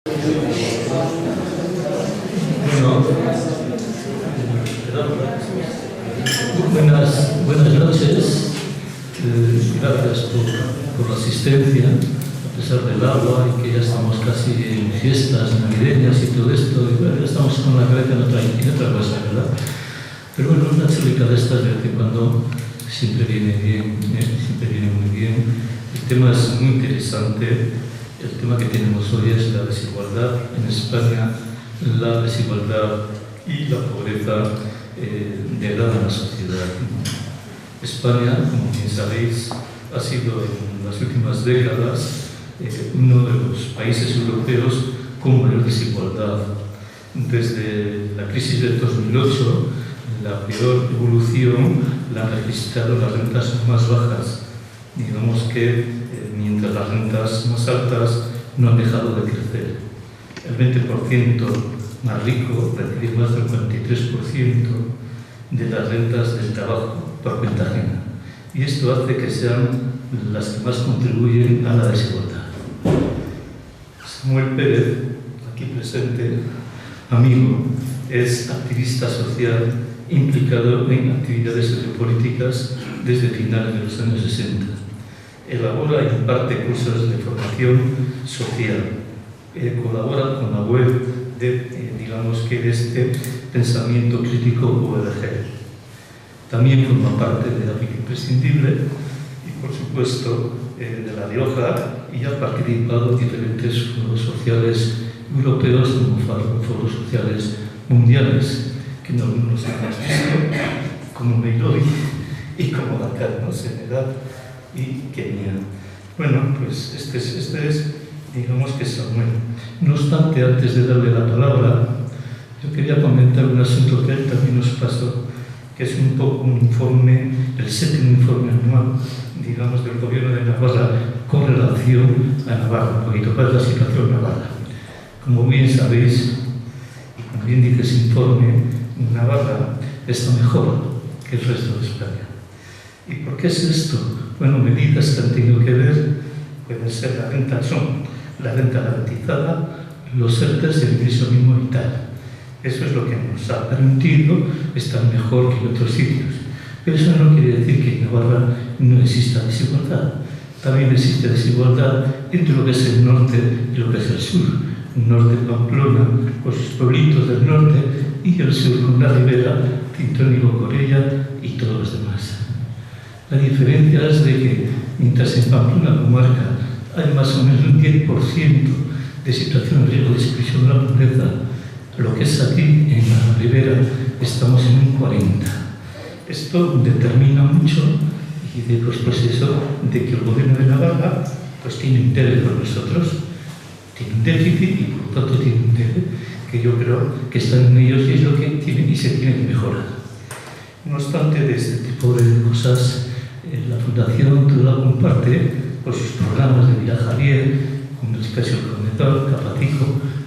Buenas noches. Gracias por la asistencia, a pesar del agua y que ya estamos casi en fiestas navideñas y todo esto. Y bueno, ya estamos con la cabeza en otra cosa, ¿verdad? Pero bueno, una charlita de estas de vez en cuando siempre viene bien, siempre viene muy bien. El tema es muy interesante. El tema que tenemos hoy es la desigualdad en España, la desigualdad y la pobreza degrada en la sociedad. España, como bien sabéis, ha sido en las últimas décadas uno de los países europeos con mayor desigualdad. Desde la crisis del 2008, la peor evolución la han registrado las rentas más bajas. Digamos que mientras las rentas más altas no han dejado de crecer. El 20% más rico recibe más del 43% de las rentas del trabajo por cuenta ajena. Y esto hace que sean las que más contribuyen a la desigualdad. Samuel Pérez, aquí presente, amigo, es activista social implicado en actividades sociopolíticas desde finales de los años 60. Elabora y imparte cursos de formación social. Colabora con la web de este pensamiento crítico OLG. También forma parte de la Pique Imprescindible y, por supuesto, de La Rioja, y ha participado en diferentes foros sociales europeos como foros sociales mundiales, que no algunos hemos visto, como Nairobi y como Dakar, ¿no? Senegal y Kenia. Bueno, pues este es, digamos que Samuel. No obstante, antes de darle la palabra, yo quería comentar un asunto que él también nos pasó, que es un poco un informe, el séptimo informe anual, digamos, del Gobierno de Navarra con relación a Navarra, un poquito para la situación navarra. Como bien sabéis, y como bien dice ese informe, Navarra está mejor que el resto de España. ¿Y por qué es esto? Bueno, medidas que han tenido que ver, pueden ser la renta garantizada, los ERTEs y el ingreso mínimo vital. Eso es lo que nos ha permitido estar mejor que en otros sitios. Pero eso no quiere decir que en Navarra no exista desigualdad. También existe desigualdad entre lo que es el norte y lo que es el sur. El norte de Pamplona, con sus pueblitos del norte, y el sur con la Ribera, Cintrónigo, Corella y todos los demás. La diferencia es de que, mientras en Pamplona comarca hay más o menos un 10% de situación de riesgo de exclusión de la pobreza, lo que es aquí, en la Ribera, estamos en un 40%. Esto determina mucho y de los procesos de que el Gobierno de Navarra pues tiene interés por nosotros, tiene un déficit y por lo tanto tiene un déficit que yo creo que están en ellos y es lo que tienen y se tiene que mejorar. No obstante, de este tipo de cosas, la Fundación todo la comparte por sus programas de Villa Javier, como el caso del Comedor, Capacico,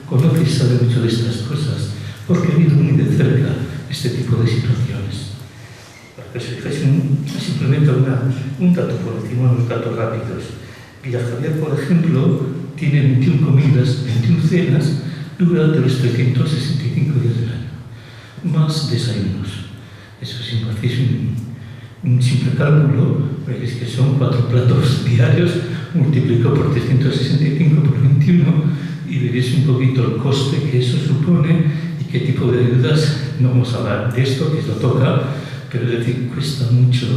conoce y sabe mucho de estas cosas, porque ha vivido muy de cerca este tipo de situaciones. Para que os fijáis simplemente un dato por encima, unos datos rápidos. Villa Javier, por ejemplo, tiene 21 comidas, 21 cenas durante los 365 días del año, más desayunos. Eso, si no hacéis un simple cálculo, veréis que son 4 platos diarios, multiplicado por 365 por 21, y veréis un poquito el coste que eso supone y qué tipo de deudas. No vamos a hablar de esto, que esto toca, pero es decir, cuesta mucho,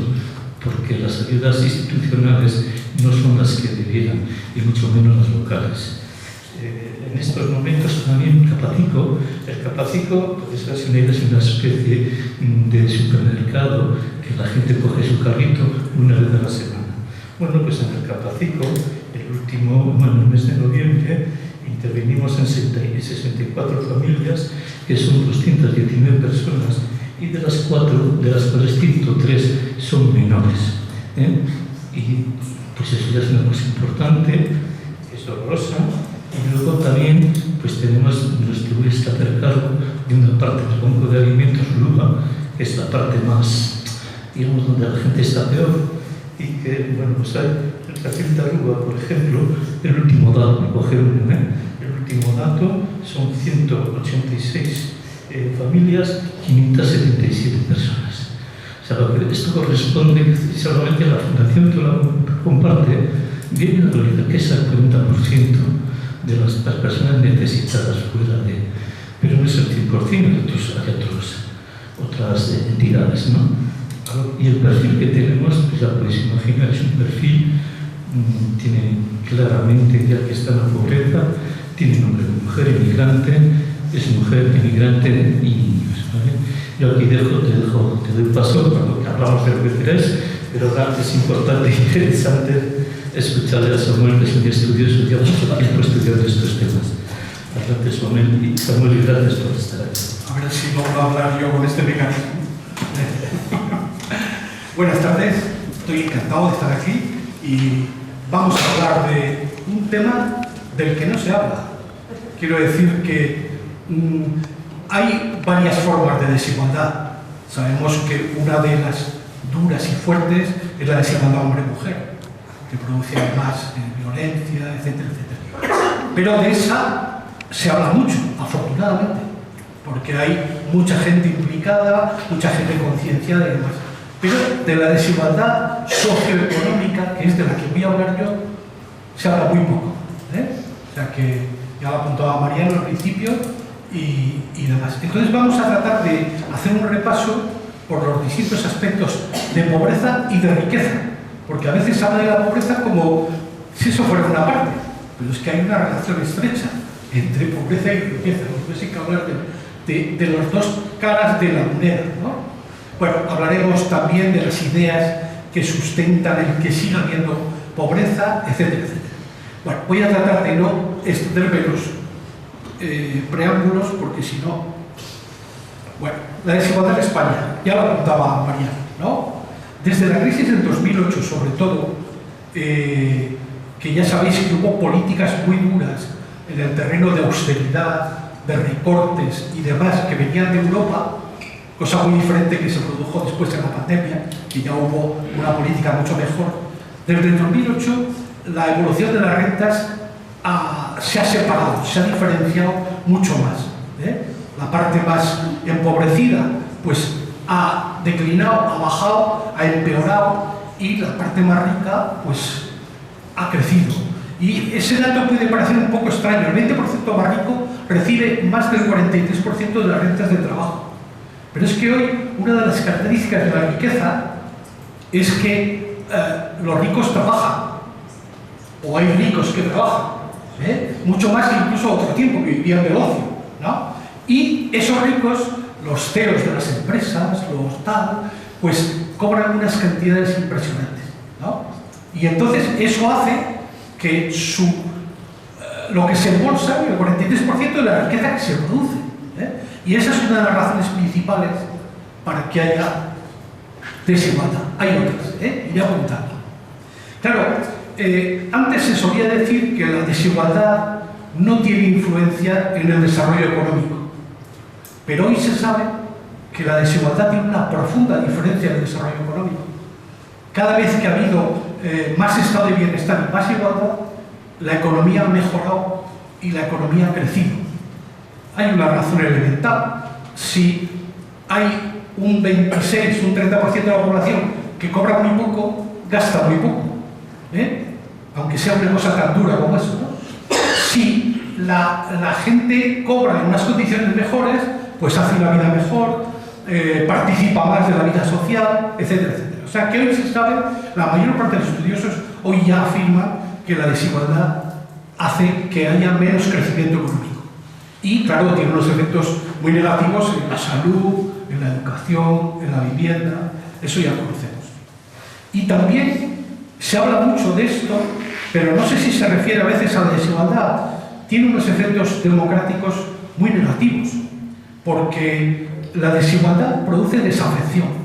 porque las ayudas institucionales no son las que debieran, y mucho menos las locales. En estos momentos también el Capacico, pues es una especie de supermercado que la gente coge su carrito una vez a la semana. Bueno, pues en el Capacico, el mes de noviembre, intervenimos en 64 familias, que son 219 personas, y de las cuales 103 son menores. Y pues eso ya es una cosa importante, es dolorosa. Y luego también pues tenemos nuestro que hacer cargo de una parte del Banco de Alimentos, LUBA, que es la parte más, digamos, donde la gente está peor, y que, bueno, pues hay el perfil de Aruba, por ejemplo, el último dato, coger el último dato, son 186 familias, 577 personas. O sea, esto corresponde solamente a la fundación que lo comparte, viene a la que es el 40% de las personas necesitadas fuera de... Pero no es el 100%, hay otras entidades, ¿no? Y el perfil que tenemos, pues ya podéis imaginar, es un perfil, tiene claramente, ya que está en la pobreza, tiene nombre de mujer inmigrante, es mujer inmigrante y niños, ¿vale? Yo aquí te doy paso cuando hablamos de lo que queráis, pero es importante e interesante escuchar a Samuel, que es un estudioso, ya mucho tiempo estudiando estos temas. Adelante, Samuel, y gracias por estar aquí. A ver si logro hablar yo con este mecanismo. Buenas tardes, estoy encantado de estar aquí y vamos a hablar de un tema del que no se habla. Quiero decir que hay varias formas de desigualdad. Sabemos que una de las duras y fuertes es la desigualdad hombre-mujer, que produce más violencia, etcétera, etcétera. Pero de esa se habla mucho, afortunadamente, porque hay mucha gente implicada, mucha gente concienciada y demás. Pero de la desigualdad socioeconómica, que es de la que voy a hablar yo, se habla muy poco. O sea que ya lo apuntaba Mariano al principio y demás. Entonces vamos a tratar de hacer un repaso por los distintos aspectos de pobreza y de riqueza, porque a veces se habla de la pobreza como si eso fuera una parte, pero es que hay una relación estrecha entre pobreza y riqueza. Entonces hay que hablar de las dos caras de la moneda, ¿no? Bueno, hablaremos también de las ideas que sustentan el que siga habiendo pobreza, etcétera, etcétera. Bueno, voy a tratar de no extenderme los preámbulos, porque si no... Bueno, la desigualdad en España, ya lo apuntaba Mariano, ¿no? Desde la crisis del 2008, sobre todo, que ya sabéis que hubo políticas muy duras en el terreno de austeridad, de recortes y demás que venían de Europa, cosa muy diferente que se produjo después de la pandemia, que ya hubo una política mucho mejor. Desde el 2008 la evolución de las rentas se ha separado, se ha diferenciado mucho más. La parte más empobrecida pues ha declinado, ha bajado, ha empeorado, y la parte más rica pues ha crecido. Y ese dato puede parecer un poco extraño. El 20% más rico recibe más del 43% de las rentas del trabajo. Pero es que hoy una de las características de la riqueza es que los ricos trabajan, o hay ricos que trabajan, mucho más que incluso otro tiempo que vivían del ocio, ¿no? Y esos ricos, los CEOs de las empresas, los tal, pues cobran unas cantidades impresionantes, ¿no? Y entonces eso hace que lo que se embolsa, el 43% de la riqueza que se produce. Y esa es una de las razones principales para que haya desigualdad. Hay otras, iré apuntando. Claro, antes se solía decir que la desigualdad no tiene influencia en el desarrollo económico, pero hoy se sabe que la desigualdad tiene una profunda diferencia en el desarrollo económico. Cada vez que ha habido más estado de bienestar y más igualdad, la economía ha mejorado y la economía ha crecido. Hay una razón elemental. Si hay un 26, un 30% de la población que cobra muy poco, gasta muy poco, aunque sea una cosa tan dura como eso, ¿no? Si la gente cobra en unas condiciones mejores, pues hace una vida mejor, participa más de la vida social, etcétera, etcétera. O sea que hoy se sabe, la mayor parte de los estudiosos hoy ya afirman que la desigualdad hace que haya menos crecimiento económico. Y claro, tiene unos efectos muy negativos en la salud, en la educación, en la vivienda, eso ya lo conocemos. Y también se habla mucho de esto, pero no sé si se refiere a veces a la desigualdad. Tiene unos efectos democráticos muy negativos, porque la desigualdad produce desafección.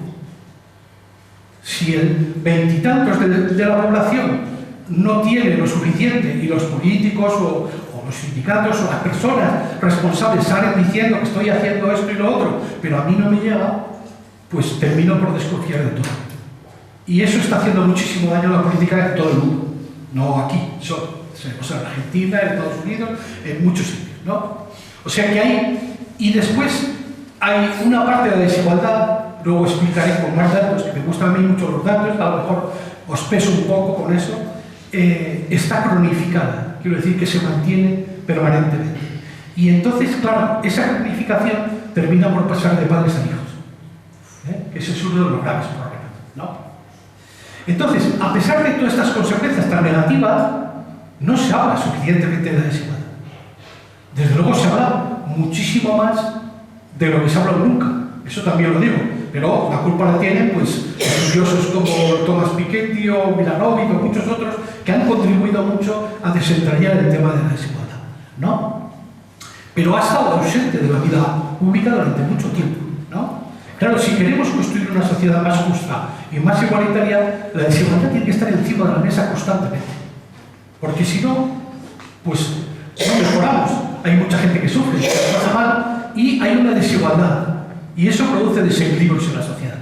Si el veintitantos de la población no tiene lo suficiente y los políticos o los sindicatos o las personas responsables salen diciendo que estoy haciendo esto y lo otro, pero a mí no me llega, pues termino por desconfiar de todo. Y eso está haciendo muchísimo daño a la política en todo el mundo, no aquí solo. Tenemos en Argentina, en Estados Unidos, en muchos sitios, ¿no? O sea que hay, y después hay una parte de la desigualdad, luego explicaré con más datos, que me gustan a mí mucho los datos, a lo mejor os peso un poco con eso, está cronificada, quiero decir que se mantiene permanentemente. Y entonces, claro, esa cronificación termina por pasar de padres a hijos, que ese es uno de los graves problemas, ¿no? Entonces, a pesar de todas estas consecuencias tan negativas, no se habla suficientemente de la desigualdad. Desde luego se habla muchísimo más de lo que se habla nunca, eso también lo digo, pero la culpa la tienen pues estudiosos como Thomas Piketty o Milanovic o muchos otros que han contribuido mucho a desentrañar el tema de la desigualdad, ¿no? Pero ha estado ausente de la vida pública durante mucho tiempo, ¿no? Claro, si queremos construir una sociedad más justa y más igualitaria, la desigualdad tiene que estar encima de la mesa constantemente, porque si no, pues no mejoramos. Hay mucha gente que sufre, que pasa mal, y hay una desigualdad. Y eso produce desequilibrios en la sociedad.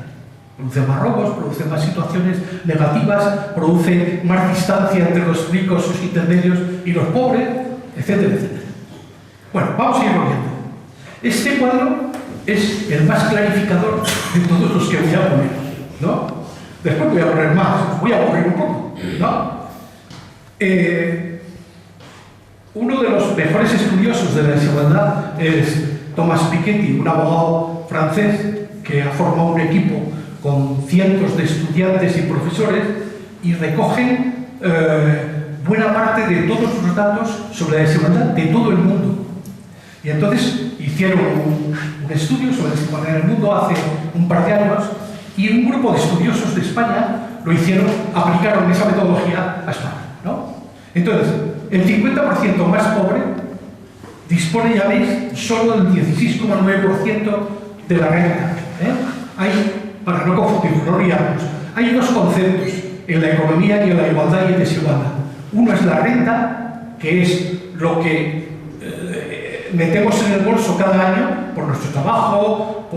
Produce más robos, produce más situaciones negativas, produce más distancia entre los ricos, sus intermedios y los pobres, etcétera, etcétera. Bueno, vamos a ir viendo. Este cuadro es el más clarificador de todos los que voy a poner, ¿no? Después voy a poner más, voy a aburrir un poco, ¿no? Uno de los mejores estudiosos de la desigualdad es Thomas Piketty, un abogado francés que ha formado un equipo con cientos de estudiantes y profesores y recogen buena parte de todos los datos sobre la desigualdad de todo el mundo. Y entonces hicieron un estudio sobre la desigualdad en el mundo hace un par de años y un grupo de estudiosos de España lo hicieron, aplicaron esa metodología a España, ¿no? Entonces, el 50% más pobre dispone, ya veis, solo del 16,9% de la renta. Hay, para no confundirnos, no liarnos, hay dos conceptos en la economía y en la igualdad y en desigualdad. Uno es la renta, que es lo que metemos en el bolso cada año por nuestro trabajo,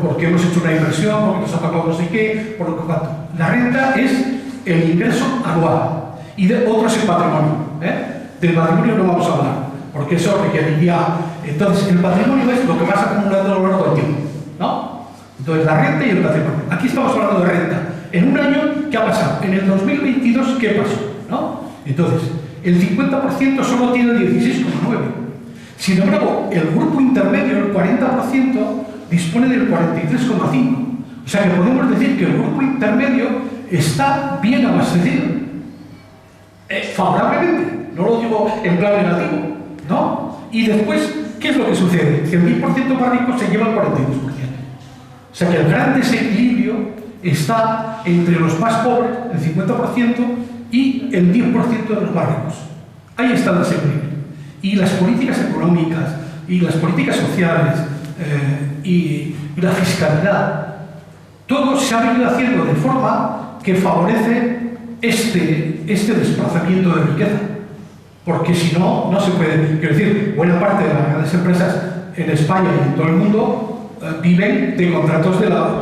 porque hemos hecho una inversión, porque nos ha pagado no sé qué, por lo que cuanto. La renta es el ingreso anual y de otro es el patrimonio. Del patrimonio no vamos a hablar, porque eso requeriría... Entonces, el patrimonio es lo que vas acumulando a lo largo del tiempo, ¿no? Entonces, la renta y el patrimonio. Aquí estamos hablando de renta. En un año, ¿qué ha pasado? En el 2022, ¿qué pasó? ¿No? Entonces, el 50% solo tiene el 16,9%. Sin embargo, el grupo intermedio, el 40%, dispone del 43,5%. O sea que podemos decir que el grupo intermedio está bien abastecido. Favorablemente, no lo digo en plan negativo, ¿no? Y después, ¿qué es lo que sucede? Que el 10% más rico se lleva el 42%. O sea que el gran desequilibrio está entre los más pobres, el 50%, y el 10% de los más ricos. Ahí está el desequilibrio. Y las políticas económicas, y las políticas sociales, y la fiscalidad, todo se ha venido haciendo de forma que favorece este desplazamiento de riqueza, porque si no, no se puede. Quiero decir, buena parte de las grandes empresas en España y en todo el mundo viven de contratos de lo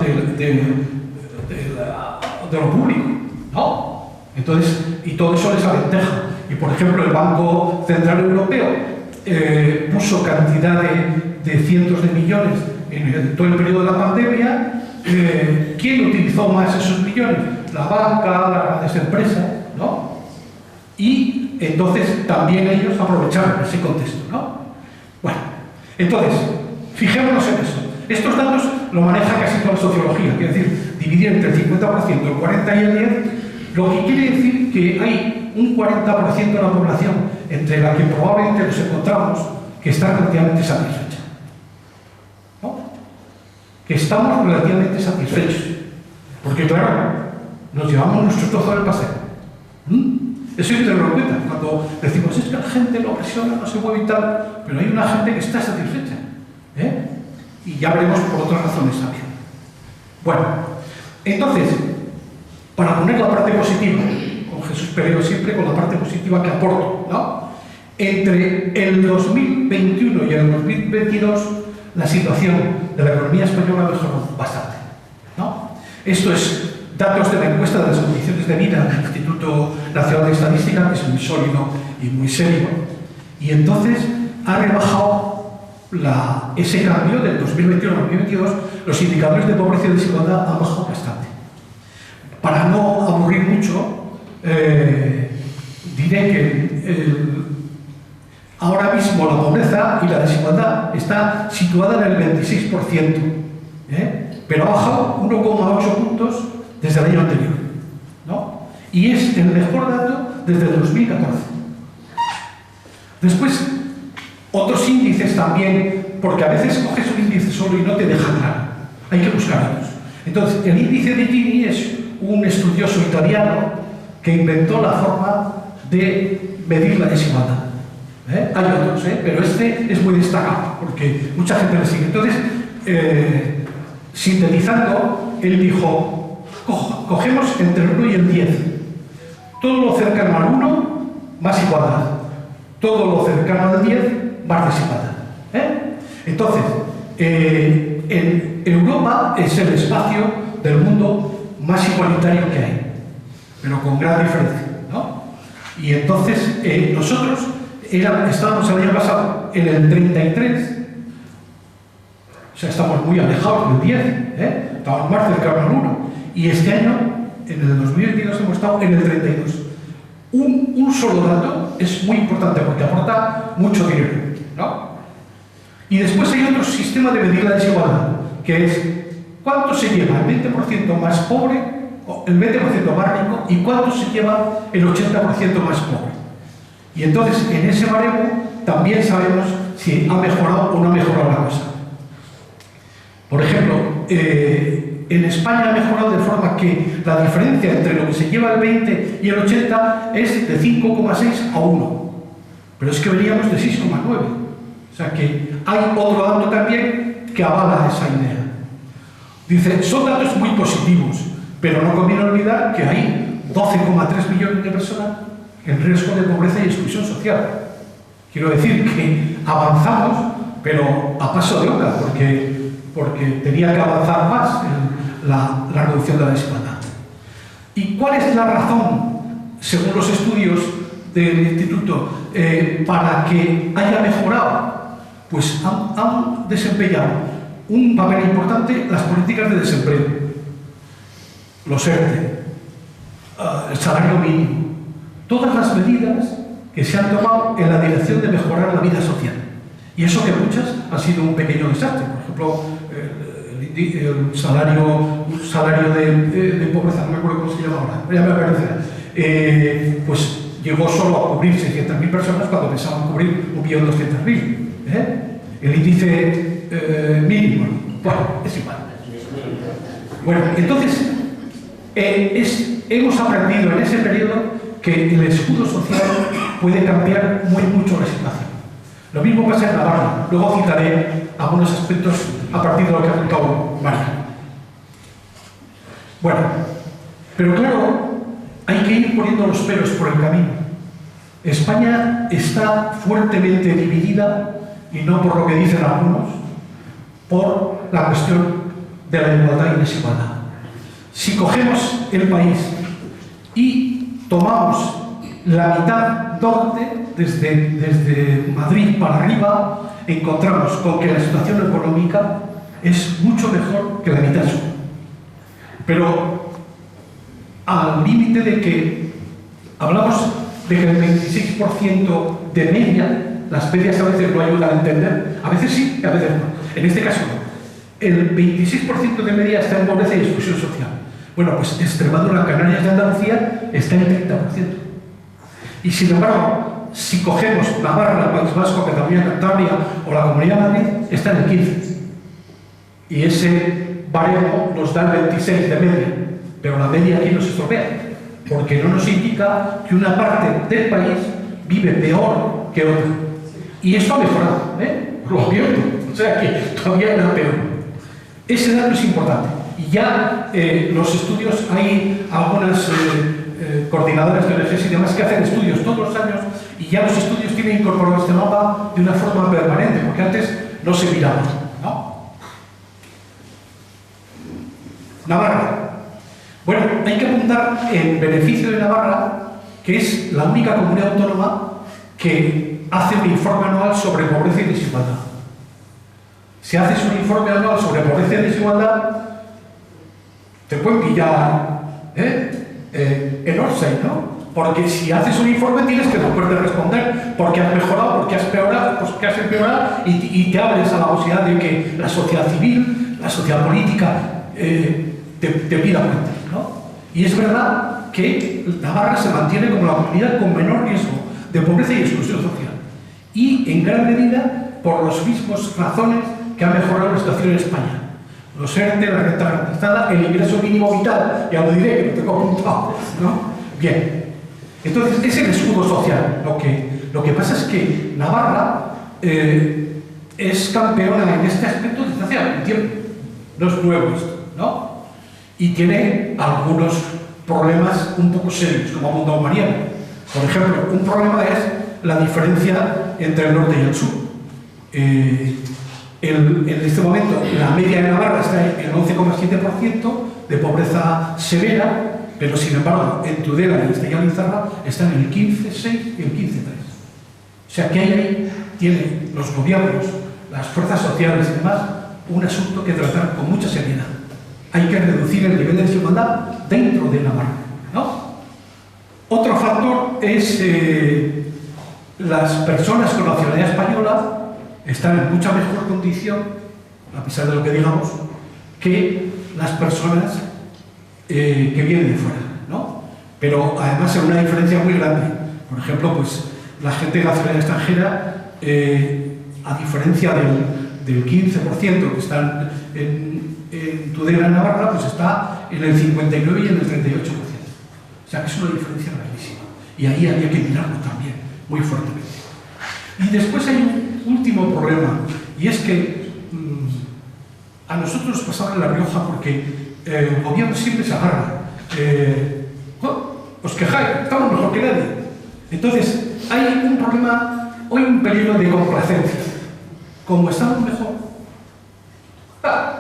público, ¿no? Entonces, y todo eso les aventaja. Y por ejemplo, el Banco Central Europeo puso cantidad de cientos de millones en todo el periodo de la pandemia. ¿Quién utilizó más esos millones? La banca, las grandes empresas, ¿no? Y entonces también ellos aprovecharon ese contexto, ¿no? Bueno, entonces, fijémonos en eso. Estos datos lo maneja casi toda la sociología, quiere decir, dividir entre el 50%, el 40% y el 10%, lo que quiere decir que hay un 40% de la población entre la que probablemente nos encontramos que está relativamente satisfecha, ¿no? Que estamos relativamente satisfechos, porque claro, nos llevamos nuestro trozo del paseo. Eso hay que tenerlo en cuenta. Cuando decimos, es que la gente lo presiona, no se mueve y tal, pero hay una gente que está satisfecha. Y ya veremos por otras razones también. Bueno, entonces, para poner la parte positiva, con Jesús Pereiro siempre con la parte positiva que aporto, ¿no? Entre el 2021 y el 2022, la situación de la economía española mejoró bastante, ¿no? Esto es datos de la encuesta de las condiciones de vida del Instituto Nacional de Estadística, que es muy sólido y muy serio, y entonces ha rebajado ese cambio del 2021 al 2022, los indicadores de pobreza y desigualdad han bajado bastante. Para no aburrir mucho, diré que ahora mismo la pobreza y la desigualdad está situada en el 26%, pero ha bajado 1,8 puntos desde el año anterior, ¿no? Y es el mejor dato desde el 2014. Después, otros índices también, porque a veces coges un índice solo y no te deja claro, hay que buscar otros. Entonces, el índice de Gini es un estudioso italiano que inventó la forma de medir la desigualdad. Hay otros, pero este es muy destacado, porque mucha gente le sigue. Entonces, sintetizando, él dijo, cogemos entre el 1 y el 10. Todo lo cercano al 1, más igualdad. Todo lo cercano al 10, más desigualdad. Entonces, en Europa es el espacio del mundo más igualitario que hay, pero con gran diferencia, ¿no? Y entonces, nosotros estábamos el año pasado en el 33, o sea, estamos muy alejados del 10, estamos más cercanos al 1, y este año, en el 2022, hemos estado en el 32. Un solo dato es muy importante porque aporta mucho dinero, ¿no? Y después hay otro sistema de medir la desigualdad, que es cuánto se lleva el 20% más pobre, o el 20% más rico, y cuánto se lleva el 80% más pobre. Y entonces, en ese baremo, también sabemos si ha mejorado o no ha mejorado la cosa. Por ejemplo, en España ha mejorado de forma que la diferencia entre lo que se lleva el 20 y el 80 es de 5,6 a 1. Pero es que veníamos de 6,9. O sea que hay otro dato también que avala esa idea. Dice, son datos muy positivos, pero no conviene olvidar que hay 12,3 millones de personas en riesgo de pobreza y exclusión social. Quiero decir que avanzamos, pero a paso de obra, porque tenía que avanzar más en la reducción de la desigualdad. ¿Y cuál es la razón, según los estudios del Instituto, para que haya mejorado? Pues han desempeñado un papel importante las políticas de desempleo, los ERTE, el salario mínimo, todas las medidas que se han tomado en la dirección de mejorar la vida social. Y eso que muchas han sido un pequeño desastre. Por ejemplo, el salario de pobreza, no me acuerdo cómo se llama ahora, ya me aparecerá, pues llegó solo a cubrir 600.000 personas cuando pensaban cubrir 1.200.000. El índice mínimo, bueno, es igual. Bueno, entonces, hemos aprendido en ese periodo que el escudo social puede cambiar muy mucho la situación. Lo mismo pasa en Navarra. Luego citaré algunos aspectos a partir de lo que ha contado María. Bueno, pero claro, hay que ir poniendo los pelos por el camino. España está fuertemente dividida, y no por lo que dicen algunos, por la cuestión de la igualdad y desigualdad. Si cogemos el país y tomamos la mitad norte, desde Madrid para arriba, encontramos con que la situación económica es mucho mejor que la mitad sur. Pero al límite de que hablamos de que el 26% de media, las medias a veces no ayudan a entender, a veces sí, a veces no. En este caso no. El 26% de media está en pobreza y exclusión social. Bueno, pues Extremadura, Canarias y Andalucía está en el 30%. Y sin embargo, si cogemos Navarra, el País Vasco, Cataluña, Cantabria o la Comunidad de Madrid, está en el 15%. Y ese baremo nos da el 26% de media. Pero la media aquí nos estropea, porque no nos indica que una parte del país vive peor que otra. Y esto ha mejorado, lo advierto. O sea que todavía era peor. Ese dato es importante. Y ya los estudios, hay algunas coordinadoras de ONGs y demás que hacen estudios todos los años, y ya los estudios tienen incorporado este mapa de una forma permanente, porque antes no se miraba, ¿no? Navarra. Bueno, hay que apuntar en beneficio de Navarra, que es la única comunidad autónoma que hace un informe anual sobre pobreza y desigualdad. Si haces un informe anual sobre pobreza y desigualdad, te pueden pillar en Orsay, ¿no? Porque si haces un informe tienes que después de responder porque has mejorado, porque has empeorado y te abres a la posibilidad de que la sociedad civil, la sociedad política te pida cuentas, ¿no? Y es verdad que Navarra se mantiene como la comunidad con menor riesgo de pobreza y exclusión social. Y en gran medida por las mismas razones que ha mejorado la situación en España. Los ERTE, la renta garantizada, el ingreso mínimo vital, ya lo diré, que lo tengo apuntado, ¿no? Bien. Entonces, es el escudo social. Lo que pasa es que Navarra es campeona en este aspecto desde hace algún tiempo. No es nuevo esto, ¿no? Y tiene algunos problemas un poco serios, como ha apuntado Mariano. Por ejemplo, un problema es la diferencia entre el norte y el sur. En este momento, la media de Navarra está en el 11,7% de pobreza severa, pero sin embargo, en Tudela y Estella Lizarra están en el 15,6 y el 15,3. O sea que ahí tienen los gobiernos, las fuerzas sociales y demás, un asunto que tratar con mucha seriedad. Hay que reducir el nivel de desigualdad dentro de Navarra, ¿no? Otro factor es las personas con nacionalidad española están en mucha mejor condición, a pesar de lo que digamos, que las personas que vienen de fuera, ¿no? Pero además hay una diferencia muy grande. Por ejemplo, pues la gente de nacionalidad extranjera, a diferencia del 15% que están en Tudela, en Navarra, pues está en el 59 y en el 38%. O sea que es una diferencia grandísima. Y ahí había que mirarlo también, muy fuertemente. Y después hay un último problema, y es que a nosotros nos pasaba en La Rioja porque el gobierno siempre se agarra. Os quejáis, estamos mejor que nadie. Entonces, hay un problema, hoy un peligro de complacencia. Como estamos mejor,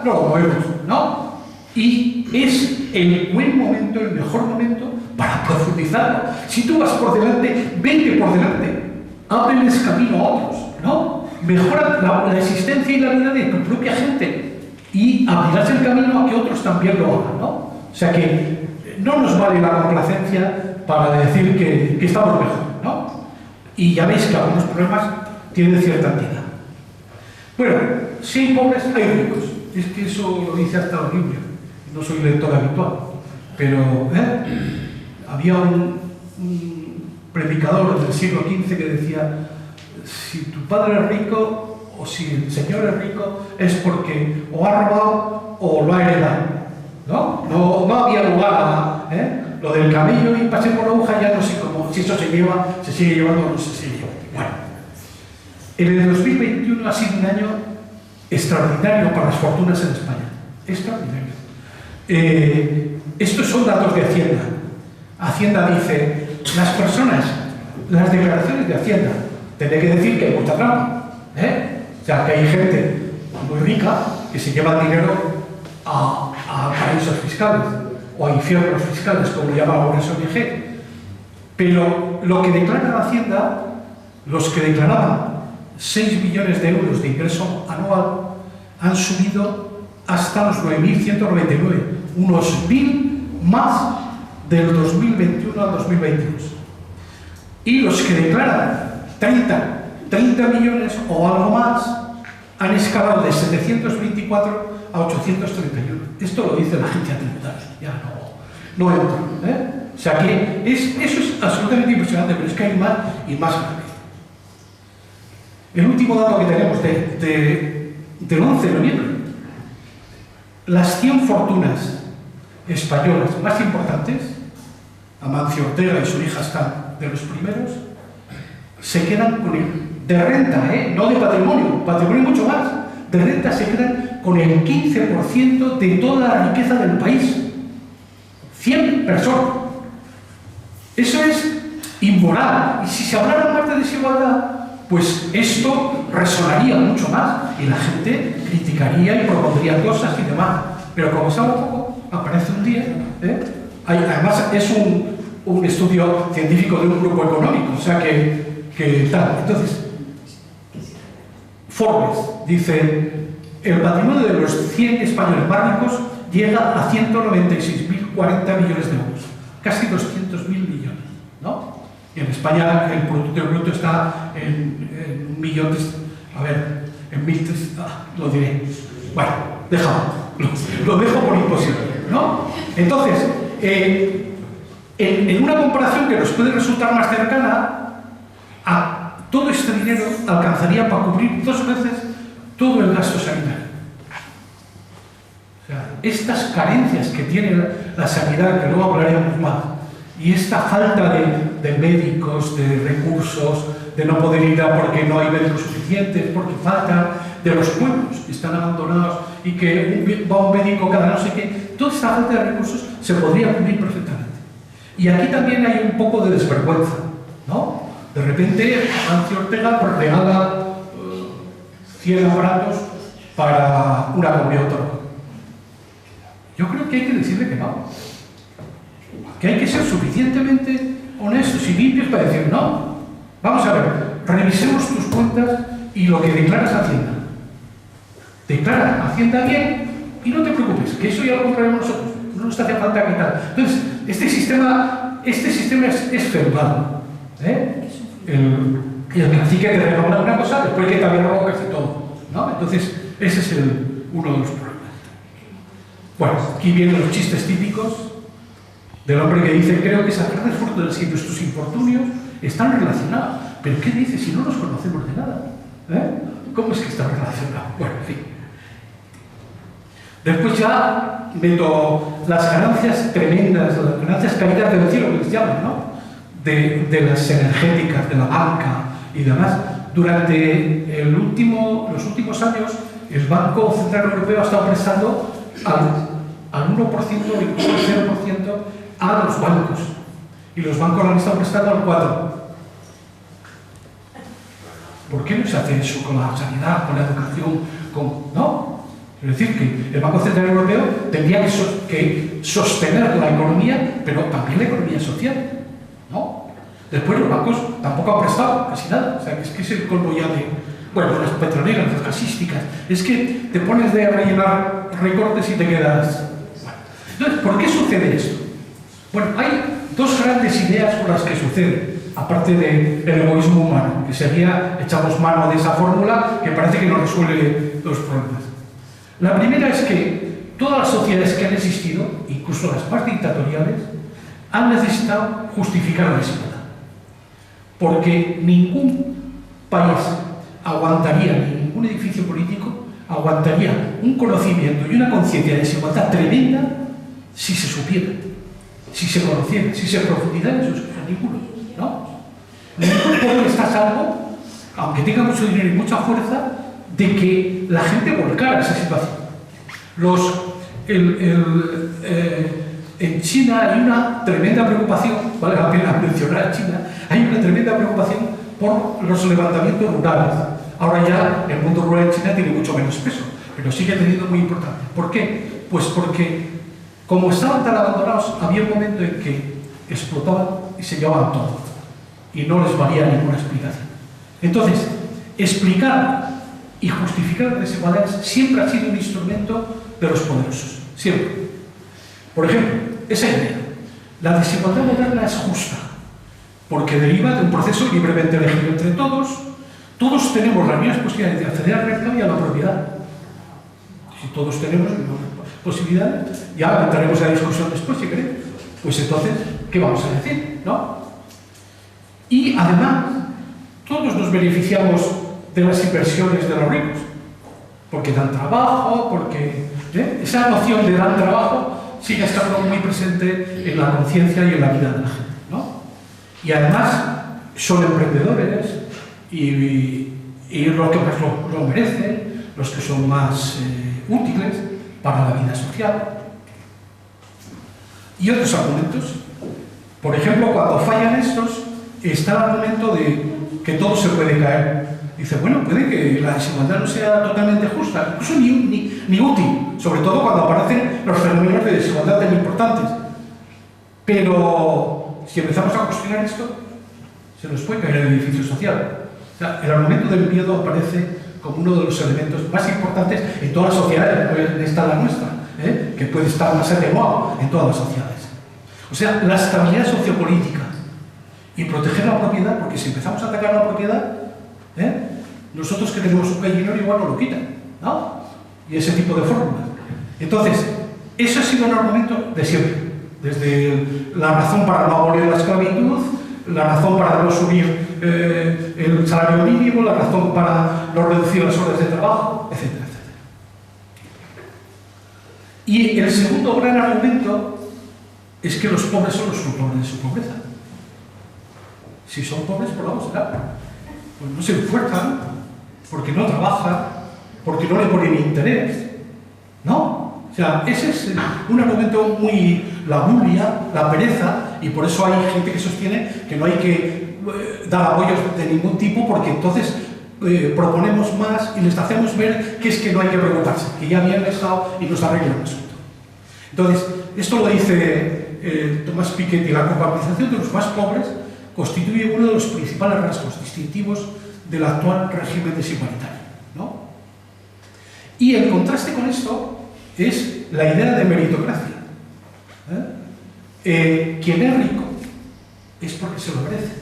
no lo movemos, ¿no? Y es el buen momento, el mejor momento para profundizarlo. Si tú vas por delante, vete por delante. Ábreles camino a otros, ¿no? Mejora la existencia y la vida de tu propia gente y abrirás el camino a que otros también lo hagan, ¿no? O sea que no nos vale la complacencia para decir que estamos mejor, ¿no? Y ya veis que algunos problemas tienen cierta entidad. Bueno, si hay pobres, hay ricos. Es que eso lo dice hasta la Biblia. No soy lector habitual, pero había un predicador del siglo XV que decía: si tu padre es rico o si el señor es rico es porque o ha robado o lo ha heredado, ¿no? No había lugar a lo del camello y pasé por la aguja, ya no sé cómo, si eso se sigue llevando o no se sigue llevando. Bueno, en el 2021 ha sido un año extraordinario para las fortunas en España. Extraordinario. Estos son datos de Hacienda. Hacienda dice: las personas, las declaraciones de Hacienda, tendré que decir que hay mucha trampa, O sea, que hay gente muy rica que se lleva dinero a paraísos fiscales o a infiernos fiscales, como lo llaman algunas ONG. Pero lo que declara la Hacienda, los que declaraban 6 millones de euros de ingreso anual, han subido hasta los 9.199, unos 1.000 más del 2021 al 2022. Y los que declaran 30 millones o algo más han escalado de 724 a 831. Esto lo dice la agencia tributaria, ya no entro. O sea que eso es absolutamente impresionante, pero es que hay más y más grave. El último dato que tenemos del 11 de noviembre. Las 100 fortunas españolas más importantes, Amancio Ortega y su hija están de los primeros, se quedan con de renta, no de patrimonio mucho más, de renta se quedan con el 15% de toda la riqueza del país. 100 personas. Eso es inmoral. Y si se hablara más de desigualdad, pues esto resonaría mucho más y la gente criticaría y propondría cosas y demás. Pero como sabe poco, aparece un día. Además, es un estudio científico de un grupo económico, o sea que que tal. Entonces, Forbes dice, el patrimonio de los 100 españoles más ricos llega a 196.040 millones de euros, casi 200.000 millones, ¿no? Y en España el Producto Interior Bruto está en 1 millón de... A ver, en 1.300... lo diré. Bueno, déjalo. Lo dejo por imposible, ¿no? Entonces, en una comparación que nos puede resultar más cercana, todo este dinero alcanzaría para cubrir 2 veces todo el gasto sanitario. O sea, estas carencias que tiene la sanidad, que luego hablaremos más, y esta falta de médicos, de recursos, de no poder ir a porque no hay médicos suficientes, porque faltan, de los pueblos que están abandonados y que va un médico cada no sé qué, toda esta falta de recursos se podría cubrir perfectamente. Y aquí también hay un poco de desvergüenza, ¿no? De repente, Amancio Ortega regala 100 aparatos para una comunidad autónoma. Yo creo que hay que decirle que no. Que hay que ser suficientemente honestos y limpios para decir no. Vamos a ver, revisemos tus cuentas y lo que declaras a Hacienda. Declara Hacienda bien y no te preocupes, que eso ya lo compraremos nosotros. No nos hace falta quitar. Entonces, este sistema es feudal. El cacique te regala una cosa, después que también roba casi todo, ¿no? Entonces, ese es uno de los problemas. Bueno, aquí vienen los chistes típicos del hombre que dice, creo que sacar de fortunas y nuestros infortunios están relacionados. ¿Pero qué dice si no nos conocemos de nada? ¿Cómo es que están relacionados? Bueno, en fin. Después ya meto las ganancias tremendas, las ganancias caídas del cielo, que les llaman, ¿no? De las energéticas, de la banca y demás. Durante los últimos años, el Banco Central Europeo ha estado prestando al 1%, incluso al 0% a los bancos. Y los bancos lo han estado prestando al 4%. ¿Por qué no se hace eso con la sanidad, con la educación, ¿no? Es decir, que el Banco Central Europeo tendría que sostener la economía, pero también la economía social, ¿no? Después los bancos tampoco han prestado casi nada. O sea, es que es el colmo ya de... Bueno, las petroleras, las gasísticas. Es que te pones de rellenar recortes y te quedas... Bueno. Entonces, ¿por qué sucede esto? Bueno, hay 2 grandes ideas por las que sucede, aparte del egoísmo humano, que sería, echamos mano de esa fórmula que parece que no resuelve los problemas. La primera es que todas las sociedades que han existido, incluso las más dictatoriales, han necesitado justificar la desigualdad. Porque ningún país aguantaría, ni ningún edificio político aguantaría un conocimiento y una conciencia de desigualdad tremenda si se supiera, si se conociera, si se profundizara en sus cosas. Ninguno, ¿no? Ningún pueblo está a salvo, aunque tenga mucho dinero y mucha fuerza, de que la gente volcara esa situación. En China hay una tremenda preocupación, vale la pena mencionar a China, hay una tremenda preocupación por los levantamientos rurales. Ahora ya el mundo rural en China tiene mucho menos peso, pero sigue teniendo muy importante. ¿Por qué? Pues porque como estaban tan abandonados, había un momento en que explotaban y se llevaban todo y no les valía ninguna explicación. Entonces, explicar y justificar las desigualdades siempre ha sido un instrumento de los poderosos, siempre. Por ejemplo, esa idea, la desigualdad moderna es justa, porque deriva de un proceso libremente elegido entre todos. Todos tenemos las mismas posibilidades de acceder al mercado y a la propiedad. Si todos tenemos las mismas posibilidades, ya entraremos a la discusión después, si queréis. Pues entonces, ¿qué vamos a decir? ¿No? Y además, todos nos beneficiamos de las inversiones de los ricos, porque dan trabajo, porque esa noción de dar trabajo sigue estando muy presente en la conciencia y en la vida de la gente, ¿no? Y además son emprendedores y los que más lo merecen, los que son más útiles para la vida social. Y otros argumentos, por ejemplo, cuando fallan estos, está el argumento de que todo se puede caer. Dice, bueno, puede que la desigualdad no sea totalmente justa, incluso ni útil, sobre todo cuando aparecen los fenómenos de desigualdad tan importantes. Pero si empezamos a cuestionar esto, se nos puede caer el edificio social. O sea, el argumento del miedo aparece como uno de los elementos más importantes en todas las sociedades, en esta la nuestra, que puede estar más atenuado en todas las sociedades. O sea, la estabilidad sociopolítica y proteger la propiedad, porque si empezamos a atacar la propiedad, nosotros que tenemos un gallinero igual nos lo quitan, ¿no? Y ese tipo de fórmulas. Entonces, eso ha sido un argumento de siempre, desde la razón para no abolir la esclavitud, la razón para no subir el salario mínimo, la razón para no reducir las horas de trabajo, etcétera, etcétera. Y el segundo gran argumento es que los pobres son los culpables de su pobreza. Si son pobres, por algo será. Pues no se esfuerzan, porque no trabajan, porque no le ponen interés, ¿no? O sea, ese es un argumento muy... la bulia, la pereza, y por eso hay gente que sostiene que no hay que dar apoyos de ningún tipo, porque entonces proponemos más y les hacemos ver que es que no hay que preocuparse, que ya viene el Estado y nos arregla el asunto. Entonces, esto lo dice Tomás Piketty: la culpabilización de los más pobres constituye uno de los principales rasgos distintivos del actual régimen desigualitario, ¿no? Y el contraste con esto es la idea de meritocracia. Quien es rico es porque se lo merece.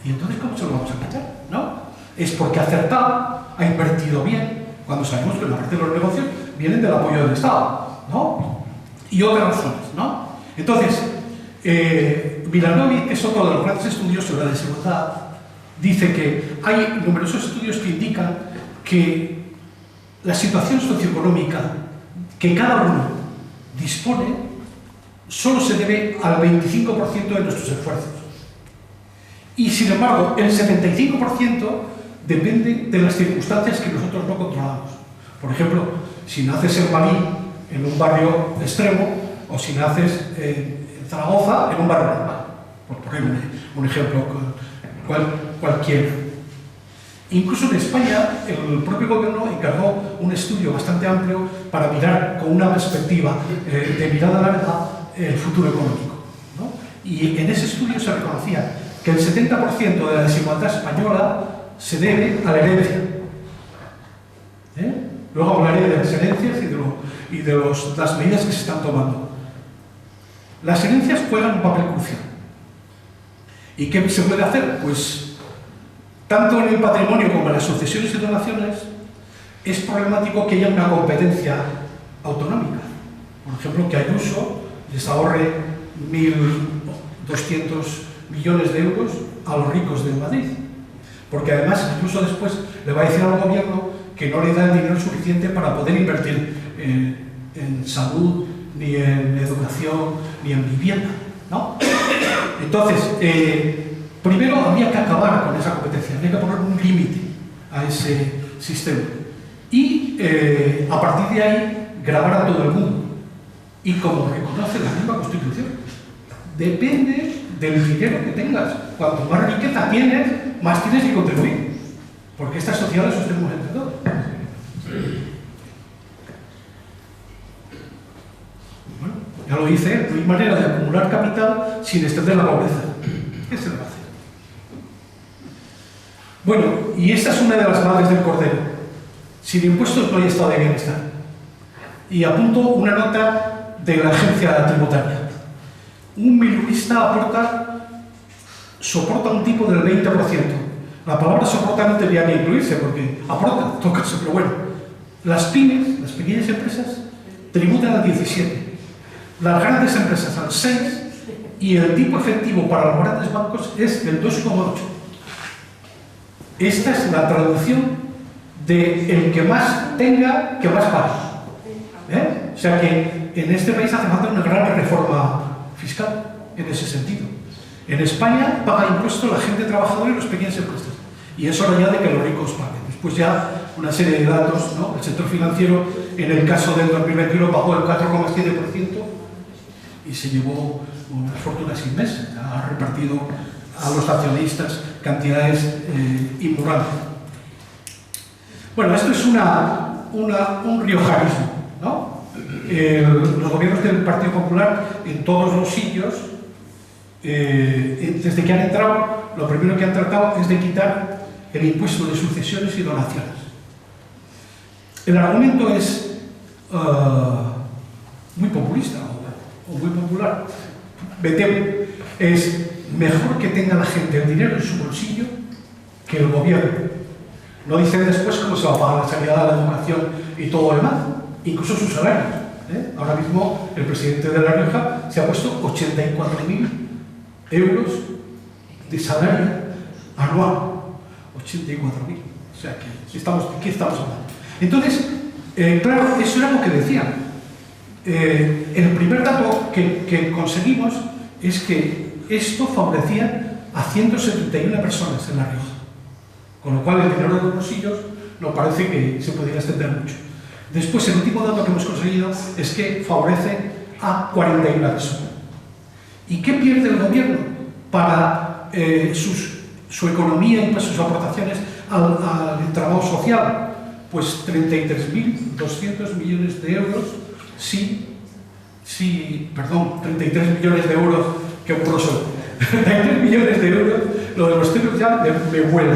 Y entonces, ¿cómo se lo vamos a quitar? ¿No? Es porque ha acertado, ha invertido bien, cuando sabemos que la parte de los negocios vienen del apoyo del Estado, ¿no? Y otras razones, ¿no? Entonces, Milanovic, que es otro de los grandes estudios sobre la desigualdad, dice que hay numerosos estudios que indican que la situación socioeconómica que cada uno dispone solo se debe al 25% de nuestros esfuerzos. Y sin embargo, el 75% depende de las circunstancias que nosotros no controlamos. Por ejemplo, si naces en Malí, en un barrio extremo, o si naces en Zaragoza, en un barrio normal. Por poner un ejemplo cualquiera. Incluso en España, el propio gobierno encargó un estudio bastante amplio para mirar con una perspectiva de mirada larga el futuro económico, ¿no? Y en ese estudio se reconocía que el 70% de la desigualdad española se debe a la herencia. Luego hablaré de las herencias y de las medidas que se están tomando. Las herencias juegan un papel crucial. ¿Y qué se puede hacer? Pues, tanto en el patrimonio como en las sucesiones y donaciones, es problemático que haya una competencia autonómica. Por ejemplo, que Ayuso les ahorre 1.200 millones de euros a los ricos de Madrid. Porque además, incluso después le va a decir al gobierno que no le da el dinero suficiente para poder invertir en salud, ni en educación, ni en vivienda, ¿no? Entonces, primero había que acabar con esa competencia, había que poner un límite a ese sistema. Y a partir de ahí, grabar a todo el mundo. Y como reconoce la misma Constitución, depende del dinero que tengas. Cuanto más riqueza tienes, más tienes que contribuir. Porque esta sociedad la sostenemos entre todos. Bueno, ya lo dice, no hay manera de acumular capital sin extender la pobreza. ¿Qué se le va a hacer? Bueno, y esta es una de las madres del cordero. Sin impuestos no hay estado de bienestar. Y apunto una nota de la agencia tributaria. Un milurista soporta un tipo del 20%. La palabra soporta no tendría que incluirse porque aporta, en todo caso, pero bueno. Las pymes, las pequeñas empresas, tributan al 17%. Las grandes empresas al 6%, y el tipo efectivo para los grandes bancos es del 2,8%. Esta es la traducción de el que más tenga, que más pague. O sea que en este país hace falta una gran reforma fiscal en ese sentido. En España paga impuestos la gente trabajadora y las pequeñas empresas. Y eso le añade que los ricos paguen. Después ya una serie de datos, ¿no? El sector financiero, en el caso del 2021, pagó el 4,7% y se llevó unas fortunas inmensas. Ha repartido a los accionistas cantidades inmorables. Bueno, esto es un riojanismo, ¿no? Los gobiernos del Partido Popular en todos los sitios, desde que han entrado, lo primero que han tratado es de quitar el impuesto de sucesiones y donaciones. El argumento es muy populista o muy popular. Me temo, es mejor que tenga la gente el dinero en su bolsillo que el gobierno. No dicen después cómo se va a pagar la sanidad, la educación y todo lo demás, incluso sus salarios. Ahora mismo el presidente de La Rioja se ha puesto 84.000 euros de salario anual. 84.000. O sea, ¿qué estamos hablando? Entonces, claro, eso era lo que decían. El primer dato que conseguimos es que esto favorecía a 171 personas en La Rioja. Con lo cual el dinero de los bolsillos no parece que se pudiera extender mucho. Después, el último dato que hemos conseguido es que favorece a 41 personas. ¿Y qué pierde el gobierno para su economía y para sus aportaciones al entramado social? Pues 33.200 millones de euros, 33 millones de euros, qué burro soy. 33 millones de euros, lo de los ceros ya me vuela.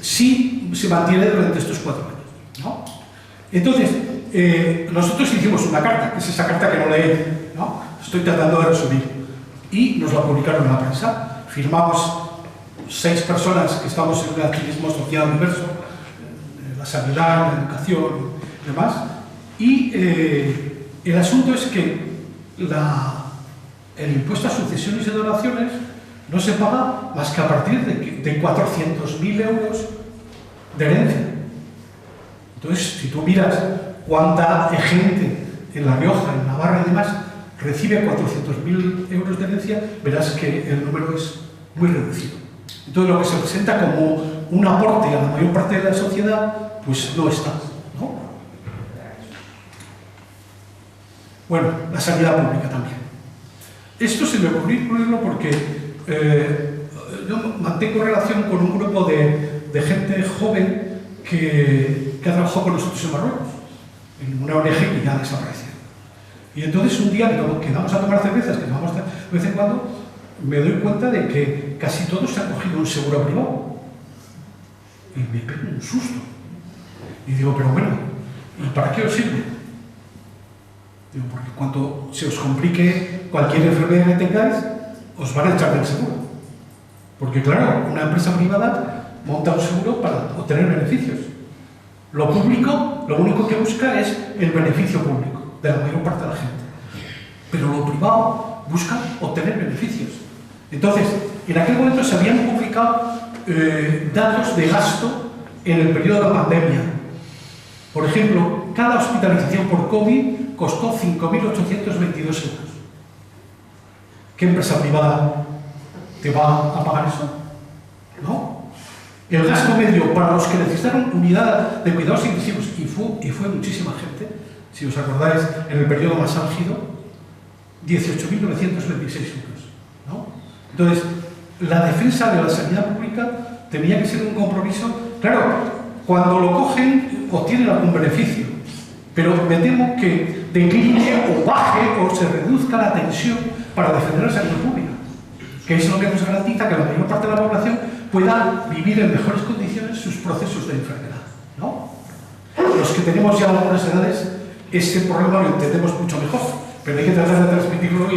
Sí se mantiene durante estos 4 años, ¿no? Entonces, nosotros hicimos una carta, que es esa carta que no leí, ¿no? Estoy tratando de resumir. Y nos la publicaron en la prensa. Firmamos 6 personas que estamos en un activismo social diverso, la sanidad, la educación y demás. Y el asunto es que el impuesto a sucesiones y donaciones no se paga más que a partir de 400.000 euros de herencia. Entonces, si tú miras cuánta gente en La Rioja, en Navarra y demás recibe 400.000 euros de herencia, verás que el número es muy reducido. Entonces, lo que se presenta como un aporte a la mayor parte de la sociedad, pues no está, ¿no? Bueno, la sanidad pública también. Esto se me ocurrió incluirlo porque yo mantengo relación con un grupo de gente joven que ha trabajado con nosotros en Marruecos, en una ONG que ya ha desaparecido. Y entonces un día que vamos a tomar cervezas, que tomamos de vez en cuando, me doy cuenta de que casi todos se han cogido un seguro privado. Y me pego un susto. Y digo, pero bueno, ¿y para qué os sirve? Digo, porque cuando se os complique cualquier enfermedad que tengáis, os van a echar del seguro. Porque claro, una empresa privada monta un seguro para obtener beneficios. Lo público, lo único que busca es el beneficio público de la mayor parte de la gente. Pero lo privado busca obtener beneficios. Entonces, en aquel momento se habían publicado datos de gasto en el periodo de la pandemia. Por ejemplo, cada hospitalización por COVID costó 5.822 euros. ¿Qué empresa privada te va a pagar eso? ¿No? El gasto medio para los que necesitaron unidad de cuidados intensivos, y fue muchísima gente, si os acordáis, en el periodo más álgido, 18.926 euros, ¿no? Entonces, la defensa de la sanidad pública tenía que ser un compromiso. Claro, cuando lo cogen, obtienen algún beneficio, pero me temo que decline o baje o se reduzca la tensión para defender la sanidad pública, que es lo que nos garantiza que la mayor parte de la población pueda vivir en mejores condiciones sus procesos de enfermedad, ¿no? Los que tenemos ya algunas edades, ese problema lo entendemos mucho mejor, pero hay que tratar de transmitirlo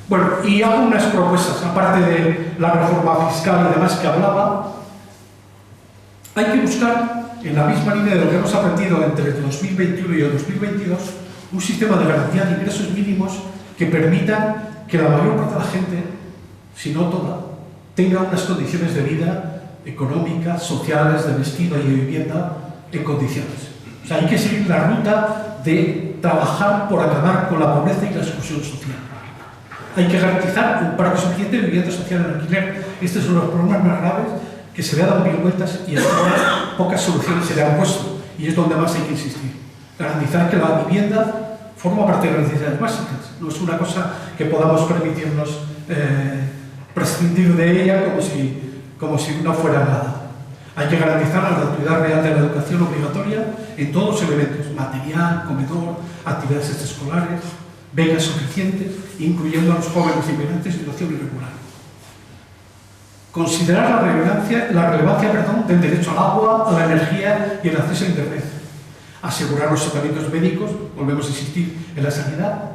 Bueno, y hago unas propuestas, aparte de la reforma fiscal y demás que hablaba. Hay que buscar, en la misma línea de lo que hemos aprendido entre el 2021 y el 2022, un sistema de garantía de ingresos mínimos que permita que la mayor parte de la gente, si no toda, tenga unas condiciones de vida económicas, sociales, de vestido y de vivienda en condiciones. O sea, hay que seguir la ruta de trabajar por acabar con la pobreza y la exclusión social. Hay que garantizar un parque suficiente de vivienda social en alquiler. Estos son los problemas más graves que se le han dado mil vueltas y hasta ahora pocas soluciones se le han puesto. Y es donde más hay que insistir. Garantizar que la vivienda forma parte de las necesidades básicas. No es una cosa que podamos permitirnos prescindir de ella como si no fuera nada. Hay que garantizar la gratuidad real de la educación obligatoria en todos los elementos: material, comedor, actividades extraescolares, becas suficientes, incluyendo a los jóvenes inmigrantes en situación irregular. Considerar la relevancia del derecho al agua, a la energía y el acceso a Internet. Asegurar los tratamientos médicos, volvemos a insistir, en la sanidad.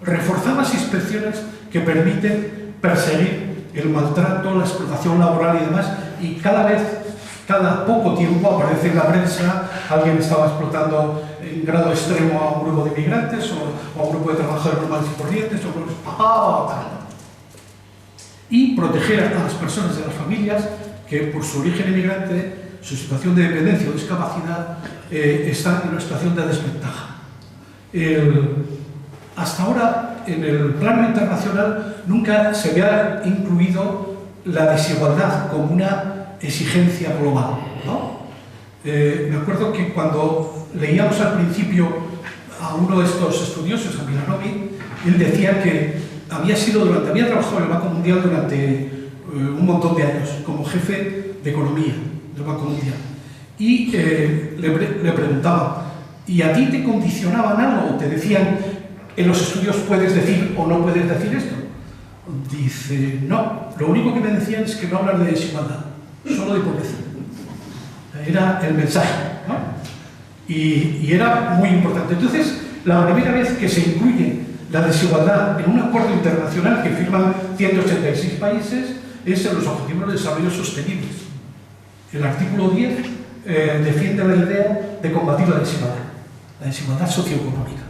Reforzar las inspecciones que permiten perseguir el maltrato, la explotación laboral y demás, y cada poco tiempo aparece en la prensa alguien estaba explotando en grado extremo a un grupo de inmigrantes o a un grupo de trabajadores normales y corrientes o tal. Y proteger a las personas de las familias que por su origen inmigrante, su situación de dependencia o discapacidad están en una situación de desventaja. Hasta ahora, en el plano internacional, nunca se había incluido la desigualdad como una exigencia global, ¿no? Me acuerdo que cuando leíamos al principio a uno de estos estudiosos, a Milanovic, él decía que había trabajado en el Banco Mundial durante un montón de años como jefe de economía del Banco Mundial. Y le preguntaban, ¿y a ti te condicionaban algo? ¿Te decían, en los estudios puedes decir o no puedes decir esto? Dice, no, lo único que me decían es que no hablar de desigualdad, solo de pobreza. Era el mensaje, ¿no? Y era muy importante. Entonces, la primera vez que se incluye la desigualdad en un acuerdo internacional que firman 186 países es en los Objetivos de Desarrollo Sostenibles. El artículo 10 defiende la idea de combatir la desigualdad socioeconómica,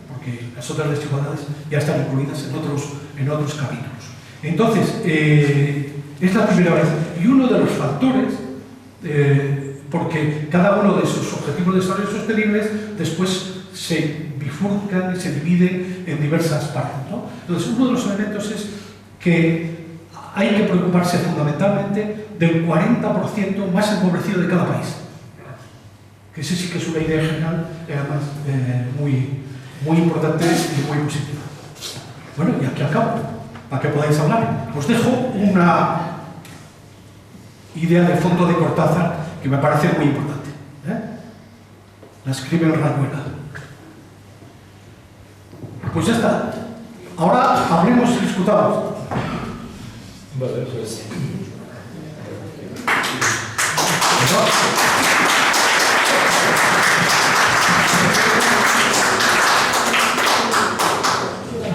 porque las otras desigualdades ya están incluidas en otros capítulos. Entonces, es la primera vez. Y uno de los factores, porque cada uno de esos Objetivos de Desarrollo Sostenibles después se bifurcan y se dividen en diversas partes, ¿no? Entonces, uno de los elementos es que hay que preocuparse fundamentalmente del 40% más empobrecido de cada país. Que ese sí que es una idea general, además, muy importante y muy positiva. Bueno, y aquí acabo, para que podáis hablar. Os dejo una idea de fondo de Cortázar que me parece muy importante. La escribe en Rayuela. Pues ya está. Ahora hablemos y discutamos. Vale, pues.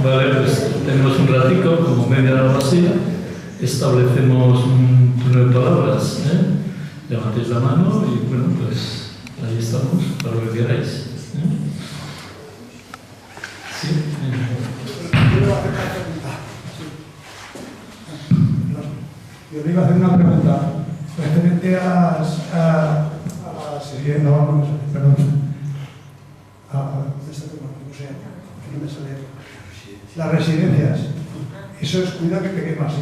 Vale, pues tenemos un ratico, como media hora o así. Establecemos un turno de palabras. Levantéis la mano y bueno, pues ahí estamos, para lo que queráis. Sí. Yo le iba a hacer una pregunta referente a las las residencias. Eso es, cuidado que pegue más.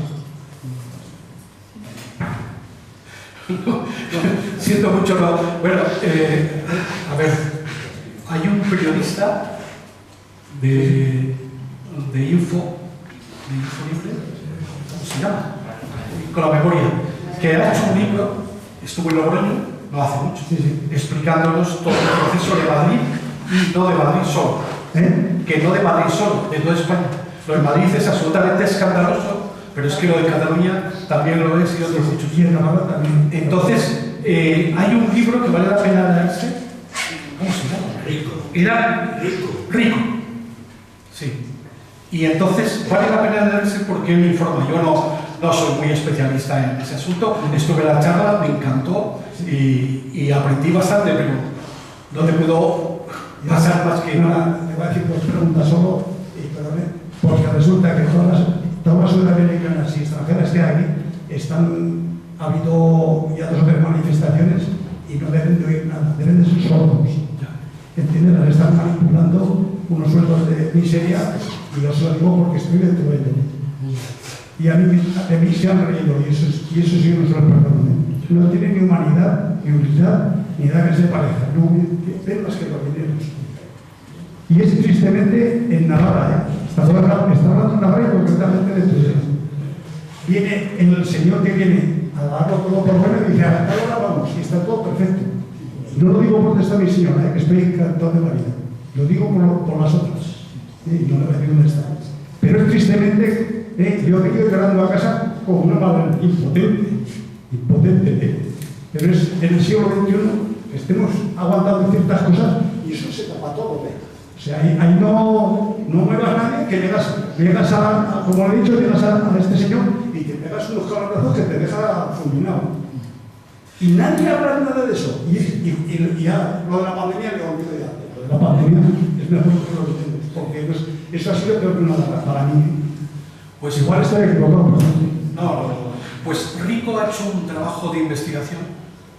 Siento mucho. Bueno, a ver, hay un periodista de Info Libre, ¿cómo se llama? Con la memoria, que ha hecho un libro, estuvo en Logroño, no hace mucho, explicándonos todo el proceso de Madrid y no de Madrid solo. Que no de Madrid solo, de toda España. Lo de Madrid es absolutamente escandaloso, pero es que lo de Cataluña también lo es y otros muchos. Y en Navarra también. Entonces, hay un libro que vale la pena leerse. ¿Cómo se llama? Rico. Era Rico. Sí. Y entonces vale la pena leerse porque él informa. Yo no soy muy especialista en ese asunto. Estuve en la charla, me encantó y aprendí bastante, pero no te puedo pasar más que... Le voy a decir dos preguntas solo, y perdone, porque resulta que todas las sudamericanas y extranjeras que hay ha habido ya 2 o 3 manifestaciones y no deben de oír nada, deben de ser sordos. ¿Entienden? Las están manipulando unos sueldos de miseria, y yo se lo digo porque estoy dentro de ello. Y a mí se han reído, y eso sí no se lo perdono. No tiene ni humanidad, ni humildad, ni ganas de pareja. No ven más que los dineros. Y es tristemente en Navarra, está hablando en Navarra y concretamente de Tudela. Viene el señor que viene a darlo todo por bueno y dice, a tal hora vamos, y está todo perfecto. No lo digo porque está mi señora, que estoy encantado de la vida. Lo digo por las otras. Y no le voy a decir dónde está. Pero tristemente, yo he ido llegando a casa con una madre impotente. Pero es en el siglo XXI que estemos aguantando ciertas cosas y eso se tapa todo. O sea, ahí no muevas a nadie, que llegas a, como le he dicho, llegas a este señor y te pegas unos calabrazos que te deja fulminado. Y nadie habla nada de eso. Y ya, lo de la pandemia, le olvido ya. Lo de la pandemia es mejor que lo que tengo, porque eso ha sido peor que una guerra para mí. Pues igual estoy equivocado. No. Pues Rico ha hecho un trabajo de investigación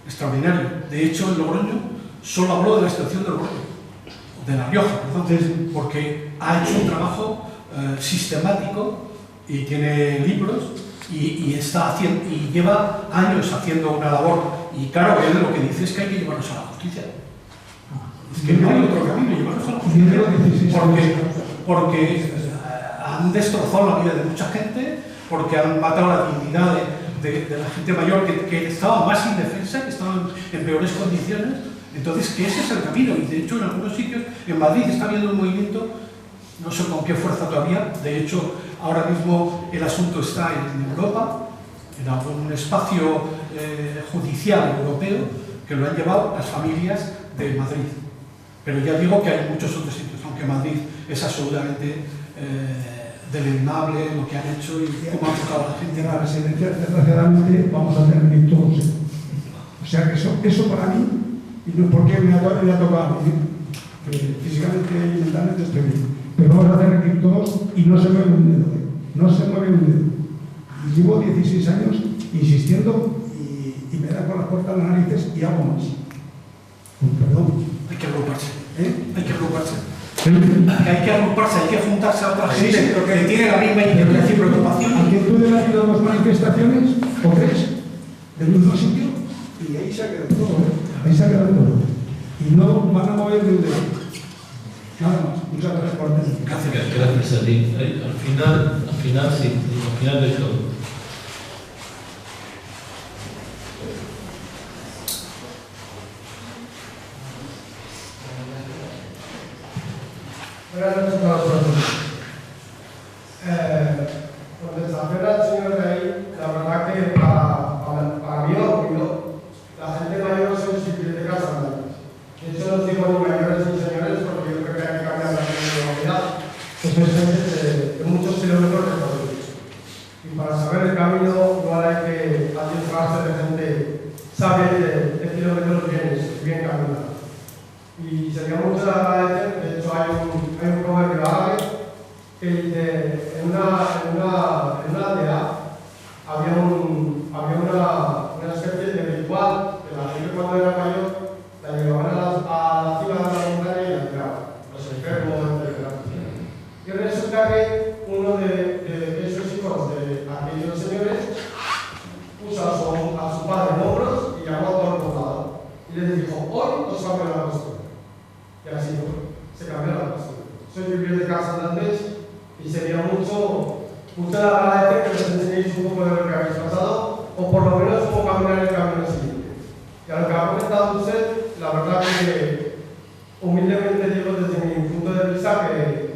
extraordinario. De hecho, en Logroño solo habló de la extracción de Logroño, de La Rioja, perdón, porque ha hecho un trabajo sistemático y tiene libros y está haciendo, y lleva años haciendo una labor. Y claro, él lo que dice es que hay que llevarlos a la justicia. Es que no hay otro camino, llevarlos a la justicia. Porque han destrozado la vida de mucha gente, porque han matado la dignidad de la gente mayor que estaba más indefensa, que estaban en peores condiciones. Entonces, que ese es el camino. Y de hecho, en algunos sitios, en Madrid está habiendo un movimiento, no sé con qué fuerza todavía. De hecho, ahora mismo el asunto está en Europa, en algún espacio judicial europeo, que lo han llevado las familias de Madrid. Pero ya digo que hay muchos otros sitios, aunque Madrid es absolutamente deleznable lo que han hecho y cómo han tocado a la gente. En la residencia, desgraciadamente, vamos a tener que ir todos. O sea que eso para mí, y no porque me ha tocado a mí, que físicamente y mentalmente estoy bien, pero vamos a tener que ir todos y no se mueve un dedo. No se mueve un dedo. Y llevo 16 años insistiendo y me da con las puertas las narices y hago más. Con perdón. Hay que agruparse. Hay que agruparse. ¿Sí? Hay que agruparse, hay que juntarse a otra gente que tiene la misma inquietud y preocupación. ¿A quién tú le has ido a dos manifestaciones o tres del mismo sitio? Y ahí se ha quedado todo, ahí se ha quedado todo. Y no van a mover de un dedo. Nada más. Muchas gracias por venir. Gracias a ti. Al final sí, al final de todo. Buenas noches a todos. Contestación al señor Rey, la verdad que para mi orgullo, la gente mayor no se suscribe de casa. De hecho, no digo ni mayores ni señores porque yo creo que hay que cambiar la mentalidad. Pues es gente de muchos kilómetros recorridos. Y para saber el camino, igual hay que adiestrar de gente sabia de kilómetros bien caminados. Y sería mucho de agradecer. De hecho, hay un proverbio árabe que dice: en una aldea había una especie de ritual que la gente cuando era mayor la llevaban a la cima de la montaña y la tiraban, los enfermos, etc. Y resulta que uno de esos hijos de aquellos señores puso a su padre en hombros y llamó a todo el poblado y les dijo: hoy os cambio la postura. Y así se cambió la postura. Soy vivir de casa andalés y sería mucho de agradecer que nos enseñéis un poco de lo que habéis pasado o por lo menos cómo caminar el camino siguiente. Y a lo que ha comentado usted, la verdad que humildemente digo desde mi punto de vista que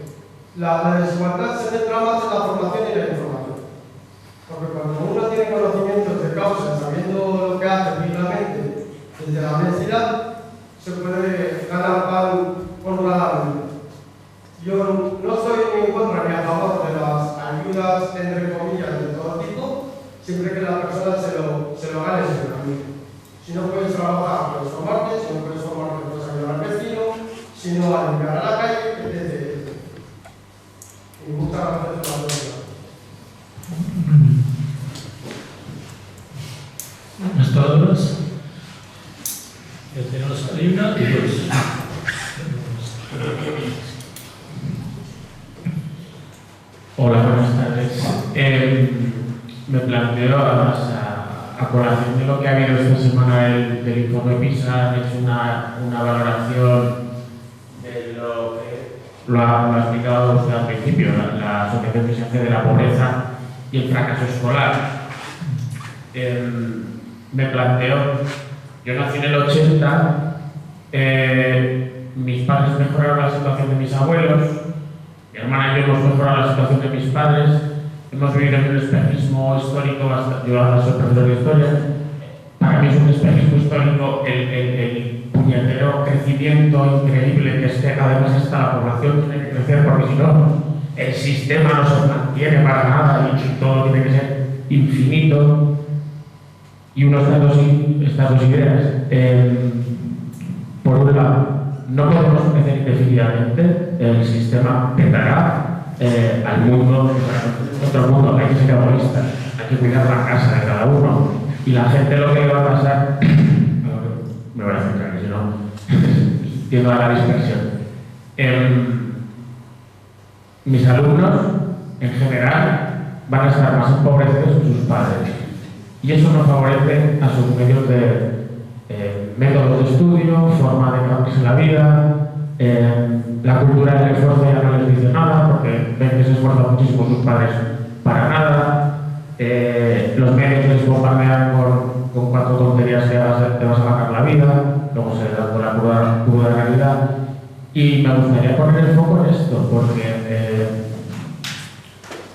la desigualdad se centra más en la formación y la información. Porque cuando uno tiene conocimientos de causa, sabiendo lo que hace finalmente desde la necesidad, se puede ganar pan honradamente. Yo no estoy ni en contra ni a favor de las ayudas, entre comillas, de todo tipo, siempre que la persona se lo gane en el camino. Si no puedes trabajar, puedes formarte, si no puedes formarte, puedes ayudar al vecino, si no, a limpiar a la calle, etc. Y muchas gracias por la pregunta. Unas palabras. Ya tenemos ahí una y dos. Hola, buenas tardes. Me planteo, además, a colación de lo que ha habido esta semana del informe PISA, han hecho una valoración de lo que lo ha explicado usted al principio, la asociación que se hace de la pobreza y el fracaso escolar. Me planteo, yo nací en el 80, mis padres mejoraron la situación de mis abuelos, Mi hermana y yo hemos mejorado la situación de mis padres, hemos vivido en un espejismo histórico, yo ahora soy profesor de historia, para mí es un espejismo histórico el puñetero crecimiento increíble que es que además la población tiene que crecer porque si no, el sistema no se mantiene para nada y todo tiene que ser infinito. Y uno de estas dos ideas, por un lado, no podemos crecer indefinidamente, el sistema petará al mundo, otro mundo, hay que ser egoísta, hay que cuidar la casa de cada uno, y la gente lo que va a pasar, me voy a centrar, que si no, tiendo a la dispersión. Mis alumnos, en general, van a estar más empobrecidos que sus padres. Y eso no favorece a sus medios de métodos de estudio, forma de ganarse la vida, la cultura del esfuerzo ya no les dice nada porque ven que se esfuerzan muchísimo sus padres para nada, los medios les bombardean con cuatro tonterías que te vas a ganar la vida, luego se dan con la cruda realidad. Y me gustaría poner el foco en esto porque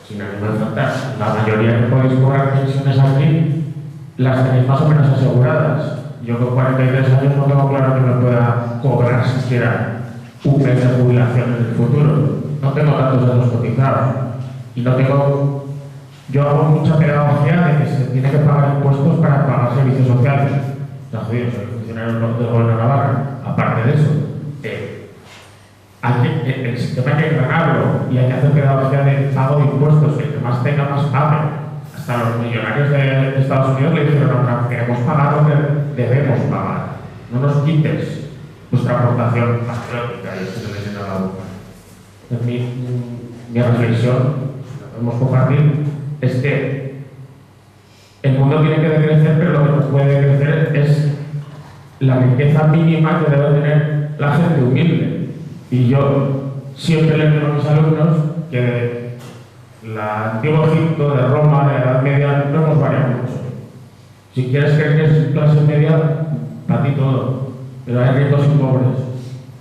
sin ánimo de faltar, la mayoría que podéis cobrar pensiones aquí las tenéis más o menos aseguradas. Yo con 43 años no tengo claro que me pueda cobrar siquiera un mes de jubilación en el futuro. No tengo tantos datos cotizados. Y no tengo... Yo hago mucha pedagogía de que se tiene que pagar impuestos para pagar servicios sociales. Está jodido, soy funcionario del Gobierno de Navarra. Aparte de eso, el sistema hay que ganarlo y hay que hacer pedagogía de pago de impuestos, que el que más tenga más pague. Hasta los millonarios de Estados Unidos le dijeron: no, queremos pagar lo que debemos pagar. No nos quites nuestra aportación patriótica, y esto se le llena la boca. Entonces, mi reflexión, si la podemos compartir, es que el mundo tiene que crecer, pero lo que no puede crecer es la riqueza mínima que debe tener la gente humilde. Y yo siempre le digo a mis alumnos que la antiguo Egipto, de Roma, de la Edad Media, no hemos variado mucho. Si quieres que eres clase media, para ti todo. Pero hay ricos y pobres.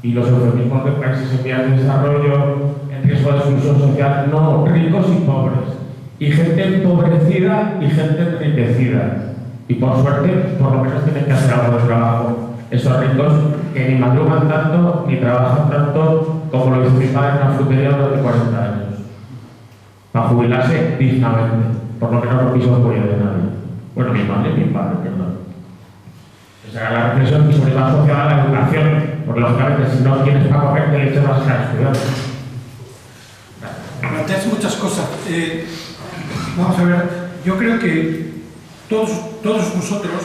Y los eufemismos de países en vías de desarrollo, en riesgo de exclusión social, no, ricos y pobres. Y gente empobrecida y gente enriquecida. Y por suerte, por lo menos tienen que hacer algo de trabajo. Esos ricos que ni madrugan tanto, ni trabajan tanto, como lo hizo mi padre en una frutería durante 40 años. Para jubilarse dignamente. Por lo menos no piso el cuello de nadie. Bueno, mi madre y mi padre, perdón. Esa era la reflexión y sobre la asociada a la educación. Porque lógicamente, si no tienes para comer, te echas más a estudiar. Planteas muchas cosas. Vamos a ver, yo creo que todos nosotros,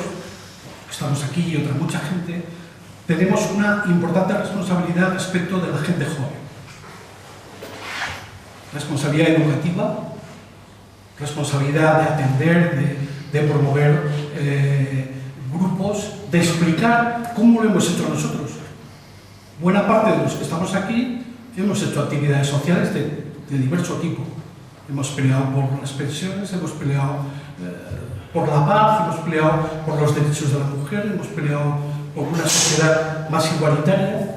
que estamos aquí y otra mucha gente, tenemos una importante responsabilidad respecto de la gente joven. Responsabilidad educativa, responsabilidad de atender, de promover grupos, de explicar cómo lo hemos hecho nosotros. Buena parte de los que estamos aquí hemos hecho actividades sociales de diverso tipo. Hemos peleado por las pensiones, hemos peleado por la paz, hemos peleado por los derechos de la mujer, hemos peleado por una sociedad más igualitaria.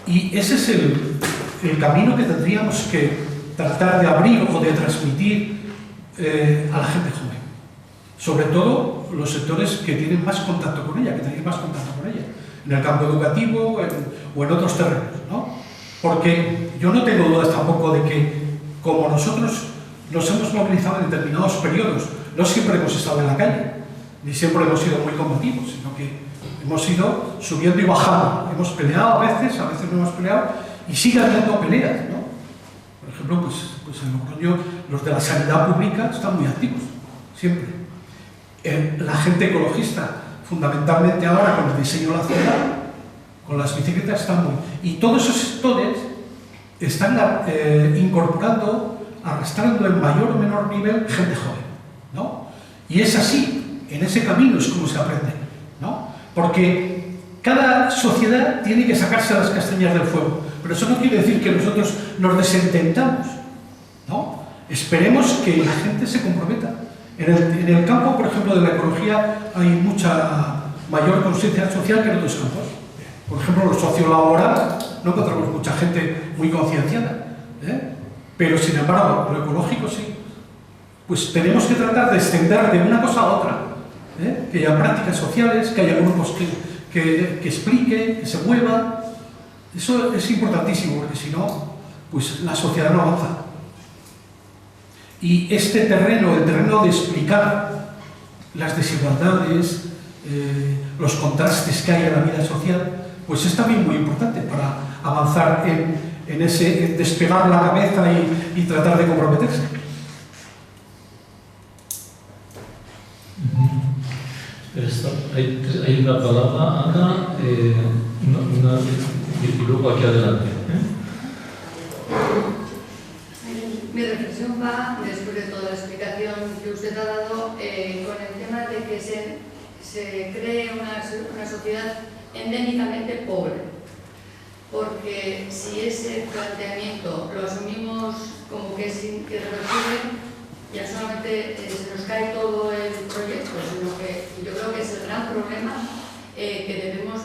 Y ese es el camino que tendríamos que tratar de abrir o de transmitir a la gente joven. Sobre todo los sectores que tienen más contacto con ella, que tenéis más contacto con ella. En el campo educativo o en otros terrenos, ¿no? Porque yo no tengo dudas tampoco de que, como nosotros nos hemos movilizado en determinados periodos, no siempre hemos estado en la calle, ni siempre hemos sido muy combativos, sino que hemos ido subiendo y bajando. Hemos peleado a veces no hemos peleado, y sigue habiendo peleas, ¿no? Por ejemplo, pues en Logroño los de la sanidad pública están muy activos, siempre. La gente ecologista, fundamentalmente ahora con el diseño de la ciudad, con las bicicletas, están muy... Y todos esos sectores están incorporando, arrastrando en mayor o menor nivel gente joven, ¿no? Y es así, en ese camino es como se aprende, ¿no? Porque cada sociedad tiene que sacarse las castañas del fuego, pero eso no quiere decir que nosotros nos desentendamos, ¿no? Esperemos que la gente se comprometa. En el campo, por ejemplo, de la ecología hay mucha mayor conciencia social que en otros campos. Por ejemplo, los sociolaborales no encontramos mucha gente muy concienciada, pero sin embargo, lo ecológico sí. Pues tenemos que tratar de extender de una cosa a otra, que haya prácticas sociales, que haya grupos que expliquen, que se muevan. Eso es importantísimo, porque si no, pues la sociedad no avanza. Y este terreno, el terreno de explicar las desigualdades, los contrastes que hay en la vida social, pues es también muy importante para avanzar en despegar la cabeza y tratar de comprometerse. Hay una palabra acá y luego aquí adelante. Mi reflexión va, después de toda la explicación que usted ha dado, con el tema de que se cree una sociedad endémicamente pobre. Porque si ese planteamiento lo asumimos como que es irreversible, ya solamente se nos cae todo el proyecto, sino que yo creo que es el gran problema en el que tenemos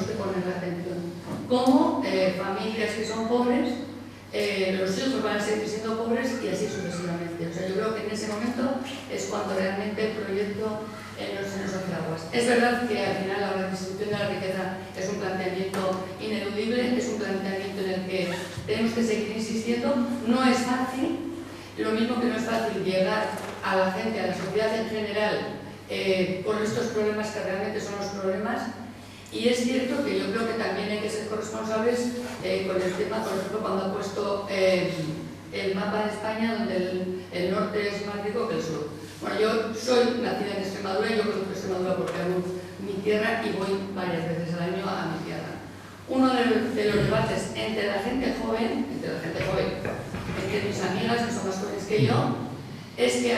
que poner la atención. Cómo familias que son pobres, los hijos van a seguir siendo pobres y así sucesivamente. O sea, yo creo que en ese momento es cuando realmente el proyecto se nos hace aguas. Es verdad que al final la redistribución de la riqueza es un planteamiento ineludible, es un planteamiento en el que tenemos que seguir insistiendo. No es fácil. Lo mismo que no es fácil llegar a la gente, a la sociedad en general, con estos problemas que realmente son los problemas. Y es cierto que yo creo que también hay que ser corresponsables con el tema, por ejemplo, cuando ha puesto el mapa de España, donde el norte es más rico que el sur. Bueno, yo soy nacida en Extremadura y yo conozco Extremadura porque amo mi tierra y voy varias veces al año a mi tierra. Uno de los debates entre la gente joven, entre mis amigas que son más jóvenes que yo, es que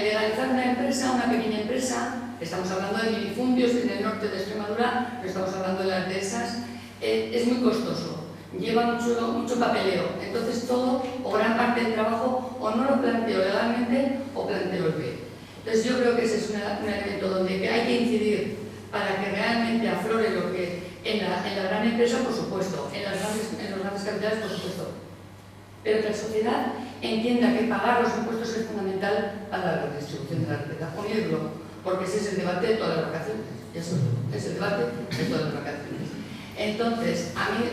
legalizar una empresa, una pequeña empresa, estamos hablando de minifundios en el norte de Extremadura, no estamos hablando de las dehesas, es muy costoso, lleva mucho papeleo, entonces todo o gran parte del trabajo o no lo planteo legalmente o planteo el B. Entonces yo creo que ese es un elemento donde hay que incidir para que realmente aflore lo que en la gran empresa, por supuesto, en los grandes capitales, por supuesto, pero que la sociedad entienda que pagar los impuestos es fundamental para la redistribución de la riqueza. Unirlo, porque ese es el debate de todas las vacaciones. Eso es el debate de todas las vacaciones. Entonces, a mí,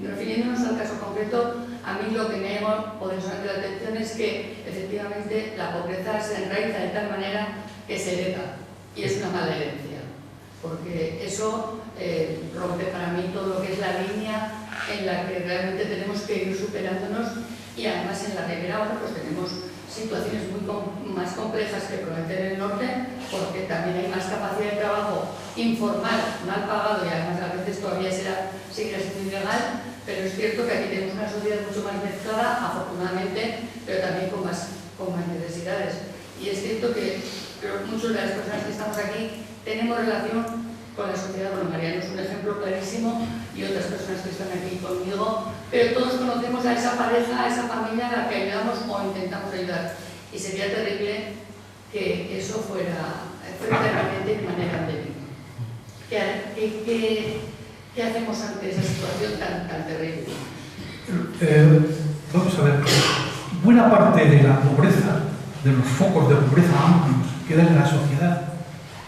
refiriéndonos al caso concreto, a mí lo que me llama poderosamente la atención es que efectivamente la pobreza se enraiza de tal manera que se hereda, y es una mala herencia, porque eso rompe para mí todo lo que es la línea en la que realmente tenemos que ir superándonos, y además en la Ribera Baja pues tenemos situaciones más complejas que probablemente en el norte, porque también hay más capacidad de trabajo informal, mal pagado, y además a veces todavía seguirá siendo ilegal, pero es cierto que aquí tenemos una sociedad mucho más mezclada, afortunadamente, pero también con más necesidades. Y es cierto que muchas de las personas que estamos aquí tenemos relación con la sociedad. Bueno, Mariano es un ejemplo clarísimo y otras personas que están aquí conmigo, pero todos conocemos a esa pareja, a esa familia a la que ayudamos o intentamos ayudar, y sería terrible que eso fuera permanente de manera endémica. ¿Qué hacemos ante esa situación tan terrible? Vamos a ver, buena parte de la pobreza, de los focos de pobreza amplios que hay en la sociedad,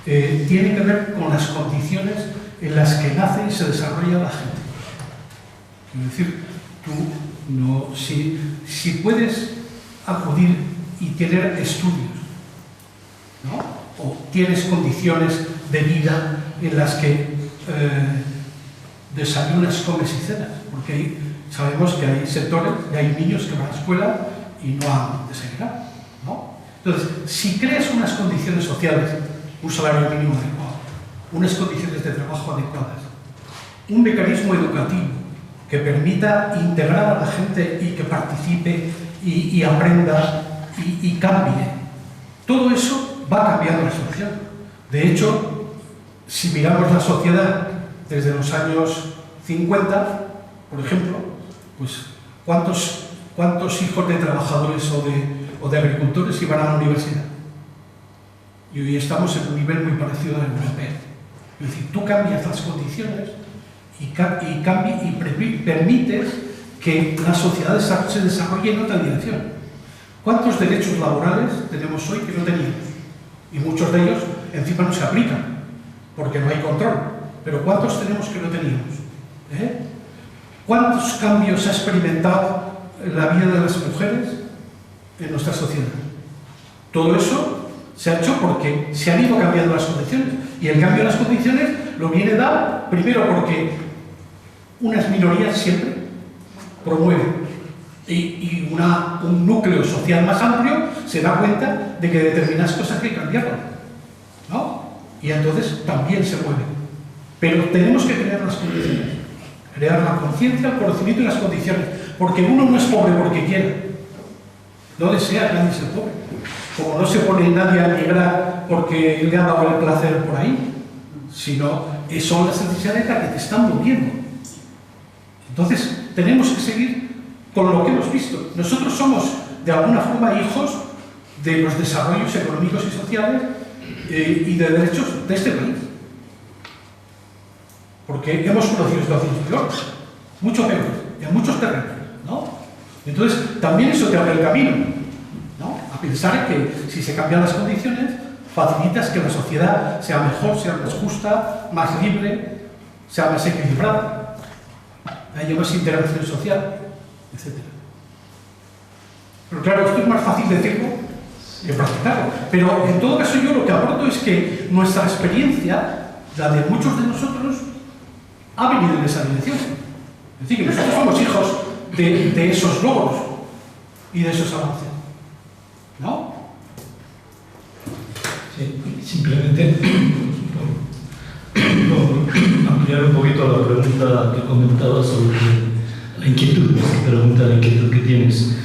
tiene que ver con las condiciones en las que nace y se desarrolla la gente. Es decir, tú si puedes acudir y tener estudios, ¿no? O tienes condiciones de vida en las que desayunas, comes y cenas, porque sabemos que hay sectores, hay niños que van a la escuela y no han desayunado, ¿no? Entonces, si creas unas condiciones sociales, un salario mínimo adecuado, unas condiciones de trabajo adecuadas, un mecanismo educativo que permita integrar a la gente y que participe y aprenda y cambie, todo eso va cambiando la situación. De hecho, si miramos la sociedad desde los años 50, por ejemplo, pues ¿cuántos hijos de trabajadores o de agricultores iban a la universidad? Y hoy estamos en un nivel muy parecido al europeo. Es decir, tú cambias las condiciones y permites que la sociedad se desarrolle en otra dirección. ¿Cuántos derechos laborales tenemos hoy que no teníamos? Y muchos de ellos encima no se aplican, porque no hay control. Pero ¿cuántos tenemos que no teníamos? ¿Cuántos cambios ha experimentado la vida de las mujeres en nuestra sociedad? Todo eso se ha hecho porque se han ido cambiando las condiciones. Y el cambio de las condiciones lo viene dado primero porque unas minorías siempre promueven y un núcleo social más amplio se da cuenta de que determinadas cosas hay que cambiarlas, ¿no? Y entonces también se mueven. Pero tenemos que crear las condiciones, crear la conciencia, el conocimiento y las condiciones, porque uno no es pobre porque quiera, no desea nadie ser pobre, como no se pone nadie a migrar porque le ha dado el placer por ahí, sino son las necesidades las que te están moviendo. Entonces tenemos que seguir con lo que hemos visto. Nosotros somos de alguna forma hijos de los desarrollos económicos y sociales y de derechos de este país, porque hemos conocido situaciones peores, mucho peores, en muchos terrenos, ¿no? Entonces también eso te abre el camino, ¿no? A pensar que si se cambian las condiciones facilitas que la sociedad sea mejor, sea más justa, más libre, sea más equilibrada, haya más interacción social, etc. Pero claro, esto es más fácil decirlo que practicarlo. Pero en todo caso yo lo que aporto es que nuestra experiencia, la de muchos de nosotros, ha venido en esa dirección. Es decir, que nosotros somos hijos de esos logros y de esos avances, ¿no? Sí, simplemente por ampliar un poquito la pregunta que comentabas sobre la inquietud, la inquietud que tienes.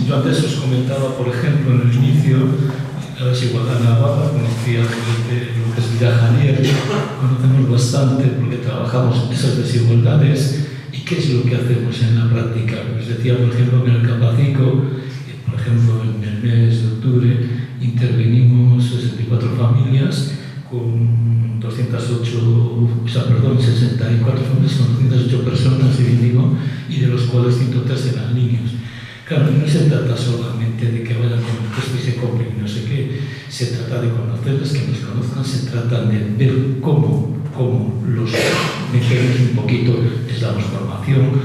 Yo antes os comentaba, por ejemplo, en el inicio, la desigualdad en Navarra, conocía lo que es Villajanier, conocemos bastante porque trabajamos esas desigualdades y qué es lo que hacemos en la práctica. Os decía, por ejemplo, que en el Capacico, por ejemplo, en el mes de octubre, intervenimos 64 familias con 64 familias con 208 personas, y de los cuales 103 eran niños. Claro, no se trata solamente de que vayan con el puesto y se compren no sé qué, se trata de conocerles, que nos conozcan, se trata de ver cómo los metemos un poquito, les damos formación,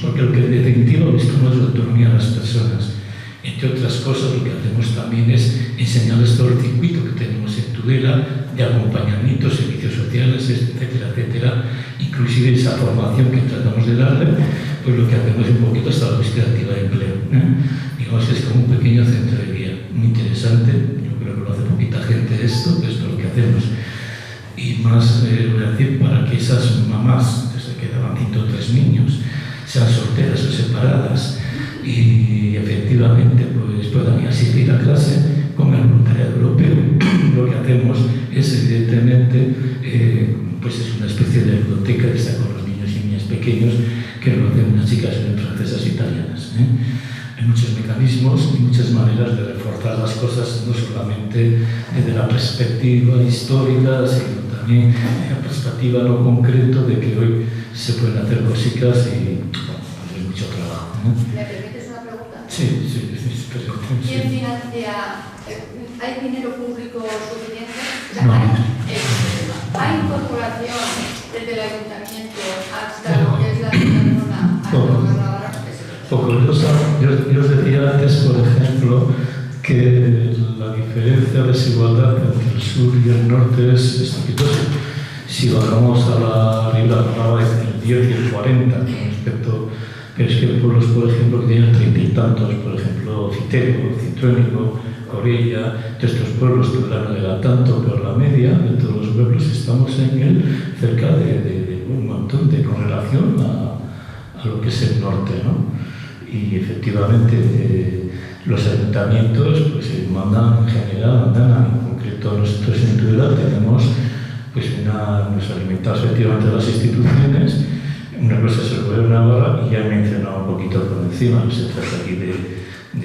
porque lo que en definitiva buscamos es la autonomía de las personas. Entre otras cosas, lo que hacemos también es enseñarles todo el circuito que tenemos en Tudela de acompañamiento, servicios sociales, etcétera, etcétera. Inclusive esa formación que tratamos de darle, pues lo que hacemos un poquito hasta la búsqueda activa de empleo. Digamos que es como un pequeño centro de guía, muy interesante. Yo creo que lo hace poquita gente esto, pues esto es lo que hacemos. Y más, voy a decir, para que esas mamás, que se quedaban 103 niños, sean solteras o separadas, y efectivamente pues puedan asistir a clase con el voluntariado europeo. Lo que hacemos es evidentemente pues es una especie de biblioteca que está con los niños y niñas pequeños, que lo hacen unas chicas francesas e italianas. Hay muchos mecanismos y muchas maneras de reforzar las cosas, no solamente desde la perspectiva histórica, sino también desde la perspectiva no concreto de que hoy se pueden hacer cositas y hay mucho trabajo. ¿Me permites una pregunta? Sí. ¿Quién financia? ¿Hay dinero público suficiente? O sea, No. ¿Hay incorporación desde el ayuntamiento hasta lo que es la zona Yo os decía antes, por ejemplo, que la diferencia de desigualdad entre el sur y el norte es estrepitosa. Si bajamos a la Ribera, hablaba del 10 y el 40 con respecto. Pero es que hay pueblos, por ejemplo, que tienen 30 y tantos, por ejemplo, Citero, Cintruénigo, Corella, de estos pueblos que no llega tanto, pero la media de todos los pueblos estamos cerca de un montón de correlación a lo que es el norte, ¿no? Y efectivamente los ayuntamientos pues, mandan en general, en concreto nosotros en Tudela tenemos pues, nos alimentamos efectivamente las instituciones. Una cosa es el gobierno de Navarra y ya he mencionado un poquito por encima, no se trata aquí de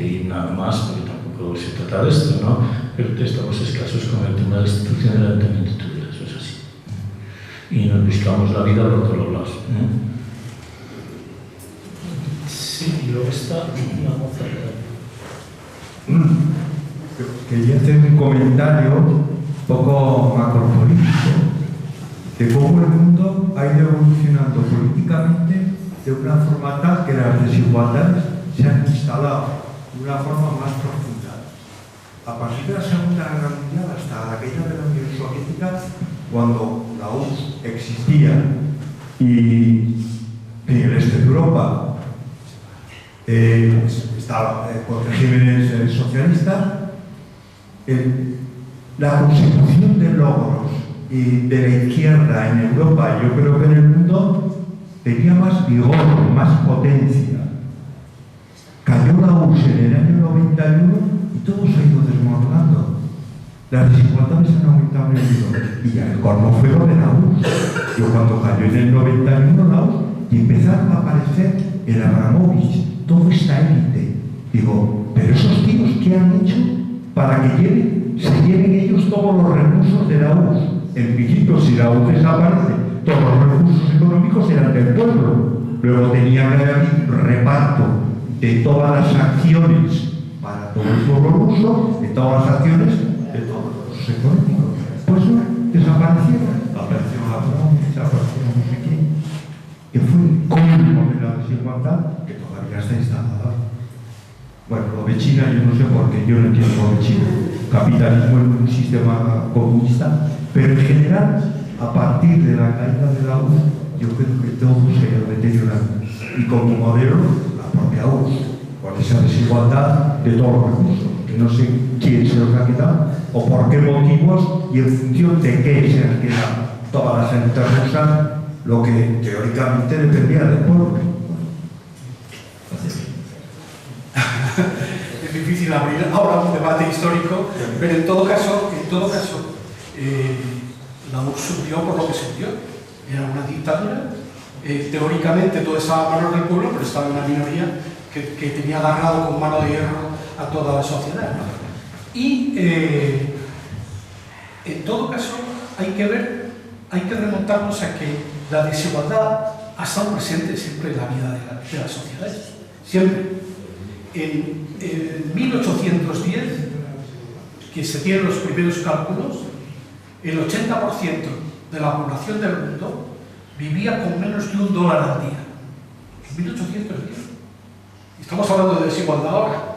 ir nada más, porque tampoco se trata de esto, ¿no? Pero estamos escasos con el tema de la institución del Ayuntamiento de Tudela, eso es así. Y nos buscamos la vida por todos lados. Sí, y luego está una moza Quería hacer un comentario un poco macropolítico de cómo el mundo ha ido evolucionando políticamente de una forma tal que las desigualdades se han instalado de una forma más profunda. A partir de la Segunda Guerra Mundial hasta la caída de la Unión Soviética, cuando la URSS existía y en el este de Europa estaba con regímenes socialistas, la consecución de logros y de la izquierda en Europa, yo creo que en el mundo, tenía más vigor, más potencia. Cayó la URSS en el año 91 y todo se ha ido desmoronando. Las desigualdades han aumentado en el mundo. Y el colmo fue lo de la URSS. Yo cuando cayó en el 91 la URSS y empezaron a aparecer el Abramovich, toda esta élite. Digo, pero esos tíos, ¿qué han hecho para que se lleven ellos todos los recursos de la URSS? En principio, si la URSS desaparece, todos los recursos económicos eran del pueblo. Luego tenía que haber reparto de todas las acciones para todo el pueblo ruso, de todas las acciones de todos los recursos económicos. Pues no, desaparecieron. Apareció la Abramovich, desapareció no sé quién, que fue el colmo de la desigualdad que todavía está instalada. Bueno, lo de China yo no sé por qué, yo no entiendo lo de China. Capitalismo en un sistema comunista, pero en general, a partir de la caída de la URSS, yo creo que todo se ha deteriorado. Y como modelo, la propia URSS, con esa desigualdad de todos los recursos, que no sé quién se los ha quedado, o por qué motivos, y en función de qué se han quedado todas las élites rusas, lo que teóricamente dependía del pueblo. Es difícil abrir ahora un debate histórico, pero en todo caso, la URSS surgió por lo que surgió. Era una dictadura. Teóricamente todo estaba a manos del pueblo, pero estaba una minoría que tenía agarrado con mano de hierro a toda la sociedad, ¿no? Y en todo caso hay que remontarnos a que la desigualdad ha estado presente siempre en la vida de las sociedades. Siempre. En 1810, que se tienen los primeros cálculos, el 80% de la población del mundo vivía con menos de $1 al día. En 1810. Estamos hablando de desigualdad ahora.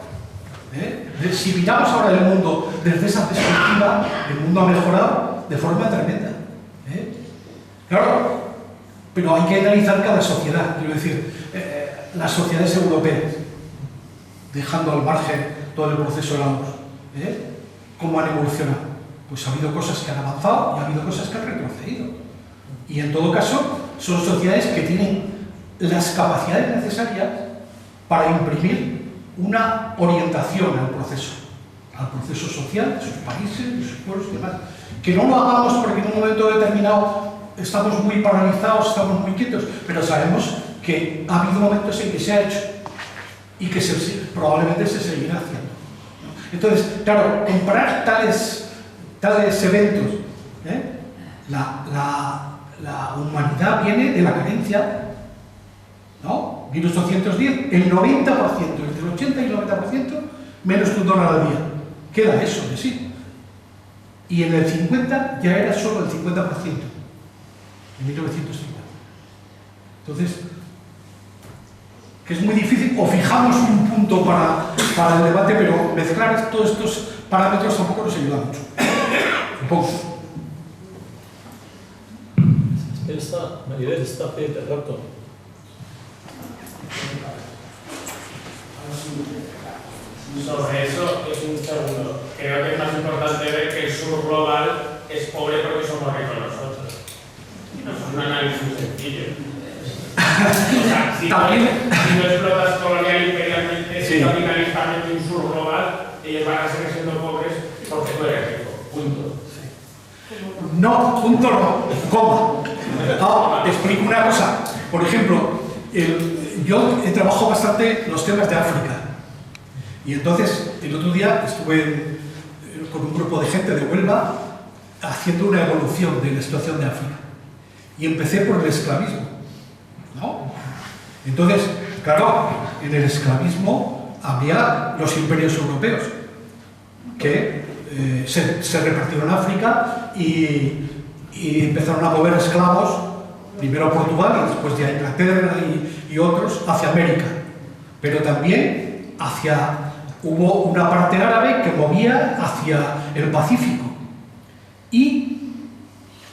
Si miramos ahora el mundo desde esa perspectiva, el mundo ha mejorado de forma tremenda. Claro, pero hay que analizar cada sociedad. Quiero decir, las sociedades europeas, dejando al margen todo el proceso de la URSS, ¿cómo han evolucionado? Pues ha habido cosas que han avanzado y ha habido cosas que han retrocedido. Y en todo caso, son sociedades que tienen las capacidades necesarias para imprimir una orientación al proceso social de sus países, de sus pueblos y demás. Que no lo hagamos porque en un momento determinado estamos muy paralizados, estamos muy quietos, pero sabemos que ha habido momentos en que se ha hecho y que probablemente se seguirá haciendo. Entonces, claro, comparar tales eventos, la humanidad viene de la carencia, ¿no? 1810, el 90%, entre el 80 y el 90%, menos de $1 al día. Queda eso de sí. Y en el 50 ya era solo el 50%, en 1950. Entonces, que es muy difícil, o fijamos un punto para el debate, pero mezclar todos estos parámetros tampoco nos ayuda mucho. Un poco. Maribel está de rato. Sobre eso, es un segundo. Creo que es más importante ver que el sur global es pobre porque somos ricos nosotros. No es un análisis sencillo. O sea, si no explotas colonial imperialmente, capitalistamente un sur global, ellos van a seguir siendo pobres porque tú eres rico. Punto. No, punto no, coma. Te explico una cosa. Por ejemplo, yo trabajo bastante los temas de África. Y entonces, el otro día estuve con un grupo de gente de Huelva haciendo una evolución de la situación de África. Y empecé por el esclavismo, ¿no? Entonces, claro, en el esclavismo había los imperios europeos que se repartieron en África y empezaron a mover esclavos, primero a Portugal y después ya a Inglaterra y otros, hacia América. Pero también hubo una parte árabe que movía hacia el Pacífico. Y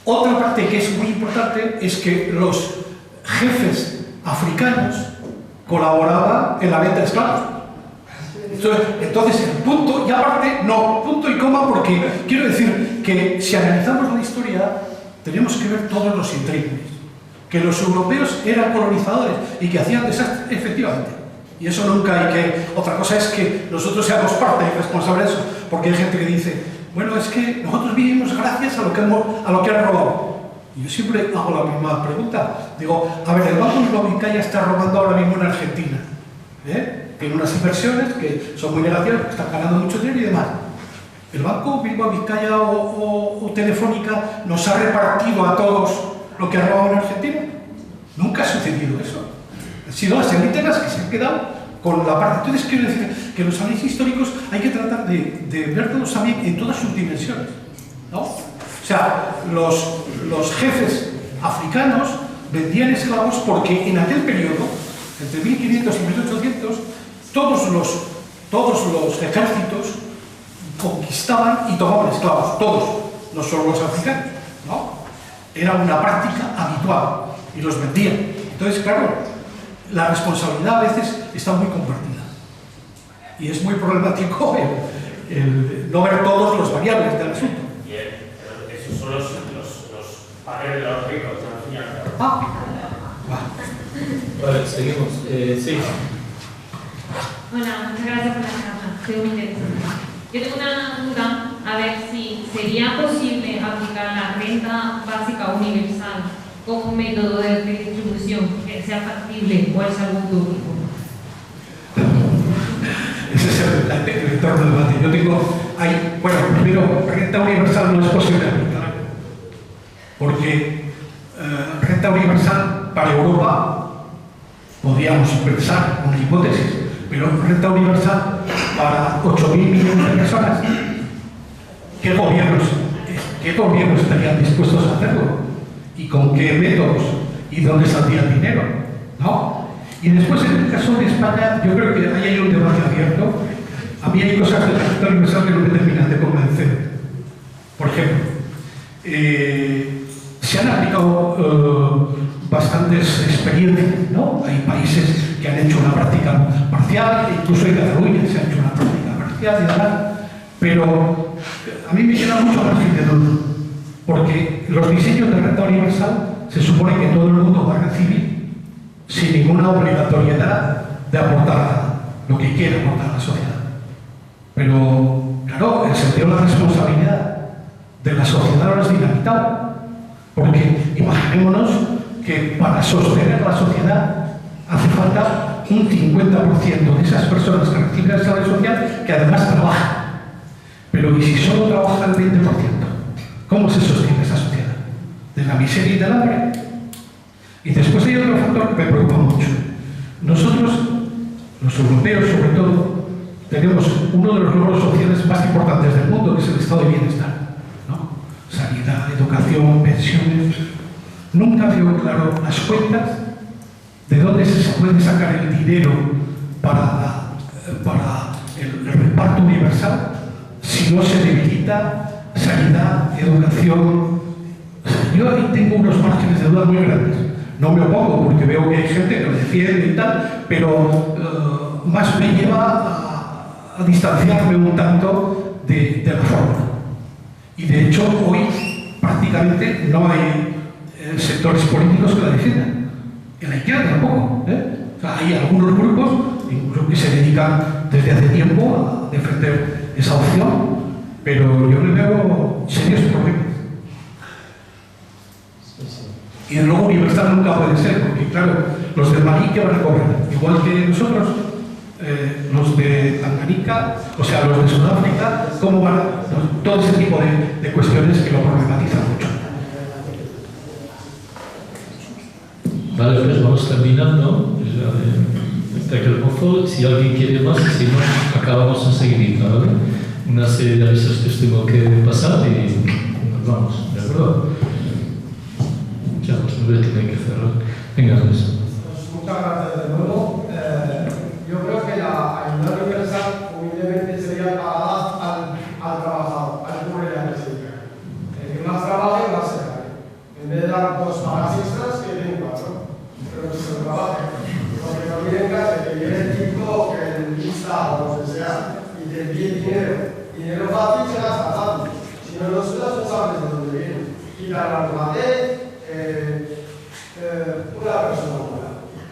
otra parte que es muy importante es que los jefes africanos colaboraban en la venta de esclavos. Entonces, el punto, y aparte, no, punto y coma, porque quiero decir que si analizamos la historia, tenemos que ver todos los intríngulis. Que los europeos eran colonizadores y que hacían desastres, efectivamente. Y eso nunca hay que... Otra cosa es que nosotros seamos parte y responsables de eso, porque hay gente que dice, bueno, es que nosotros vivimos gracias a lo que han robado. Y yo siempre hago la misma pregunta. Digo, a ver, el Banco Bilbao Vizcaya está robando ahora mismo en Argentina. Tiene unas inversiones que son muy negativas, están ganando mucho dinero y demás. ¿El Banco Bilbao Vizcaya o Telefónica nos ha repartido a todos lo que ha robado en Argentina? Nunca ha sucedido eso. Han sido las élites las que se han quedado con la parte. Entonces quiero decir que los análisis históricos hay que tratar de verlos también en todas sus dimensiones, ¿no? O sea, los jefes africanos vendían esclavos porque en aquel periodo, entre 1500 y 1800, todos los ejércitos conquistaban y tomaban esclavos, todos, no solo los africanos, ¿no? Era una práctica habitual y los vendían. Entonces, claro, la responsabilidad a veces está muy compartida y es muy problemático el no ver todos los variables del asunto. Esos son los padres de los ricos, al fin y al cabo. Vale, seguimos. Sí. Hola, muchas gracias por la charla, fue muy interesante. Yo tengo una duda, a ver si sería posible aplicar la renta básica universal como un método de redistribución que sea factible o es algo utópico. Ese es el entorno del debate. Yo digo, bueno, primero, renta universal no es posible aplicar, porque renta universal para Europa podríamos pensar una hipótesis, pero renta universal para 8.000 millones de personas, ¿qué gobiernos estarían dispuestos a hacerlo? ¿Y con qué métodos? ¿Y dónde saldría el dinero? ¿No? Y después, en el caso de España, yo creo que ahí hay un debate abierto. A mí hay cosas de la renta universal que no me terminan de convencer. Por ejemplo, se han aplicado bastantes experiencias, ¿no? Hay países que han hecho una práctica parcial, incluso en Cataluña se ha hecho una práctica parcial y demás, pero a mí me queda mucho margen de duda, porque los diseños de renta universal se supone que todo el mundo va a recibir sin ninguna obligatoriedad de aportar lo que quiera aportar a la sociedad. Pero, claro, el sentido de la responsabilidad de la sociedad ahora es dinamitado, porque imaginémonos que para sostener la sociedad hace falta un 50% de esas personas que reciben el salario social que además trabajan. Pero ¿y si solo trabaja el 20%? ¿Cómo se sostiene esa sociedad? ¿De la miseria y del hambre? Y después hay otro factor que me preocupa mucho. Nosotros, los europeos sobre todo, tenemos uno de los logros sociales más importantes del mundo, que es el estado de bienestar, ¿no? Sanidad, educación, pensiones. Nunca veo claro las cuentas de dónde se puede sacar el dinero para el reparto universal si no se debilita sanidad, educación. Yo ahí tengo unos márgenes de duda muy grandes. No me opongo porque veo que hay gente que lo defiende y tal, pero más me lleva a distanciarme un tanto de la fórmula. Y de hecho hoy prácticamente no hay sectores políticos que la defiendan. En la izquierda tampoco. O sea, hay algunos grupos, incluso que se dedican desde hace tiempo a defender esa opción, pero yo le veo serios problemas. Y de luego universal nunca puede ser, porque claro, los del Malí que van a cobrar, igual que nosotros, los de Tanganica, o sea, los de Sudáfrica, ¿cómo van a...? Todo ese tipo de cuestiones que lo problematizan mucho. Vale, pues vamos terminando. aquel mozo, si alguien quiere más, si no, acabamos enseguida, ¿vale? Una serie de avisos que os tengo que pasar y nos vamos, ¿de acuerdo? Ya, pues no voy a tener que cerrar. Venga, Andrés. Muchas gracias de nuevo. Yo creo que la ayuda universal humildemente sería pagada al trabajador, al currera que se dedica. El que más trabaje, más se gane. En vez de dar 2 pagas extras, que den 4. Pero que se lo trabaje. Porque no viene en casa que viene el tipo, que el lista o lo que sea, y te envíe dinero. Dinero fácil se gasta fácil. Si no, no son responsables de dónde viene. Quitar la rematez, una persona buena.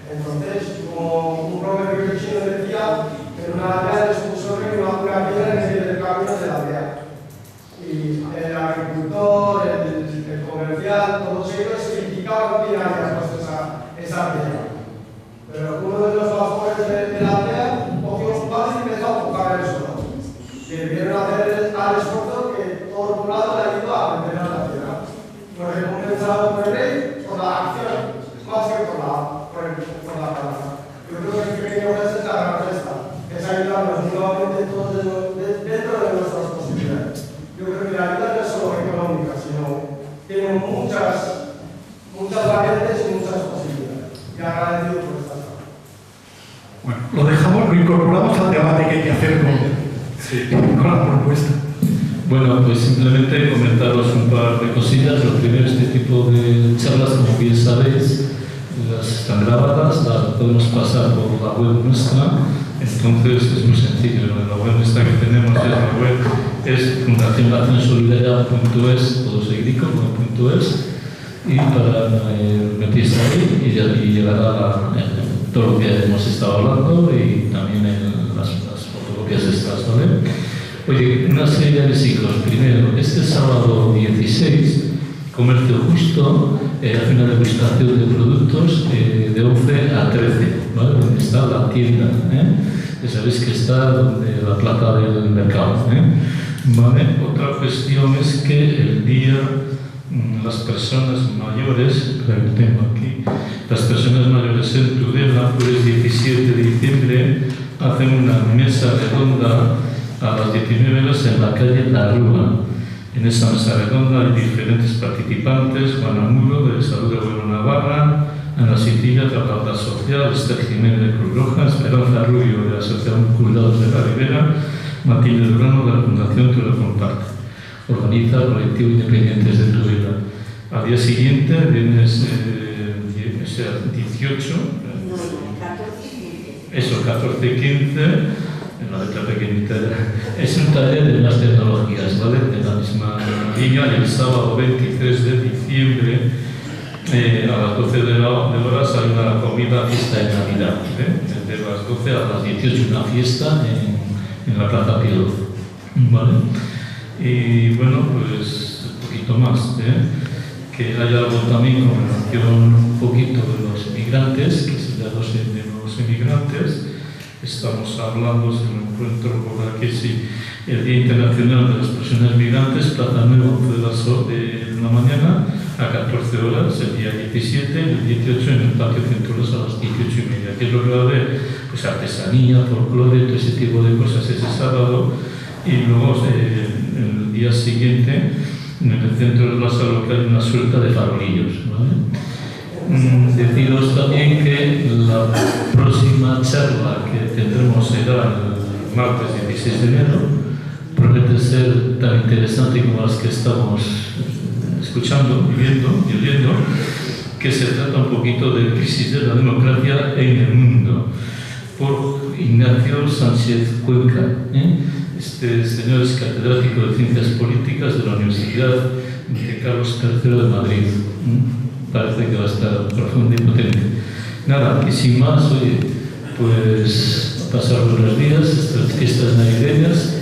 Entonces, como un proverbio chino decía, en una aldea les puso una piedra en medio del camino de la aldea. Y el agricultor, el comercial, todos ellos criticaban quién había puesto esa piedra. Pero uno de los pastores de la aldea cogió su padre y empezó a tocar el suelo. Y debieron hacer al esfuerzo que todo el poblado le ayudó a meter la piedra. Fue recompensado por el rey por la acción, más que por la palabra. Yo creo que el pequeño gesto es la gran gesta, es ayudarnos nuevamente todos dentro de nuestras posibilidades. Yo creo que la ayuda no es solo económica, sino tiene muchas variantes y muchas posibilidades. Y agradecido por esta charla. Bueno, lo dejamos, lo incorporamos al debate que hay que hacer con la propuesta. Bueno, pues simplemente comentaros un par de cosillas. Lo primero, este tipo de charlas, como bien sabéis, están grabadas, las podemos pasar por la web nuestra. Entonces es muy sencillo, la web nuestra que tenemos es fundacionaccionsolidaria.es, todo seguidico, .es, y para meterse ahí y llegará todo lo que hemos estado hablando y también las fotocopias extras, ¿vale? Oye, una serie de ciclos. Primero, este sábado 16, Comercio Justo hace una degustación de productos de 11 a 13, ¿vale? Donde está la tienda, Ya sabéis que está donde la plaza del mercado, ¿vale? Otra cuestión es que el día las personas mayores, que tengo aquí, las personas mayores en Tudela, el 17 de diciembre, hacen una mesa redonda a las 19 horas en la calle La Rúa. En esa mesa redonda hay diferentes participantes: Juan Amuro, de Salud de Abuelo Navarra, Ana Sitilla, de la Plata Social, Esther Jiménez de Cruz Roja, Esperanza Rubio, de la Asociación Cuidados de la Ribera, Matilde Durano, de la Fundación Tú lo Comparte. Organiza el Colectivo Independientes de Tudela. Al día siguiente, viernes 18, eso, 14 y 15, en la letra pequeñita, es un taller de las tecnologías, ¿vale? De la misma línea. Y el sábado 23 de diciembre, a las 12 de horas, hay una comida, fiesta de Navidad, de las 12 a las 18, una fiesta en la Plaza Pío XII, ¿vale? Y bueno, pues un poquito más, que hay algo también con relación un poquito de los migrantes, que es el de los inmigrantes. Estamos hablando, si me encuentro por aquí, sí, el Día Internacional de las Personas Migrantes, Plaza Nueva, 11 de la mañana a 14 horas, el día 17, el 18 en el Patio Centros a las 18:30. ¿Qué es lo que va a haber? Pues artesanía, folclore, todo ese tipo de cosas ese sábado. Y luego el día siguiente, en el centro de la sala local, hay una suelta de farolillos, ¿vale? Deciros también que la próxima charla que tendremos será el martes 16 de enero. Promete ser tan interesante como las que estamos escuchando, viviendo y oyendo, que se trata un poquito de crisis de la democracia en el mundo, por Ignacio Sánchez Cuenca. Este señor es catedrático de Ciencias Políticas de la Universidad de Carlos III de Madrid. Parece que va a estar profundo y potente. Nada, y sin más, oye, pues a pasar buenos días, estas fiestas navideñas,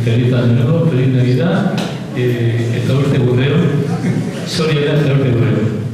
feliz año nuevo, feliz Navidad, eta urte gureo, solidaridad eta urte gureo.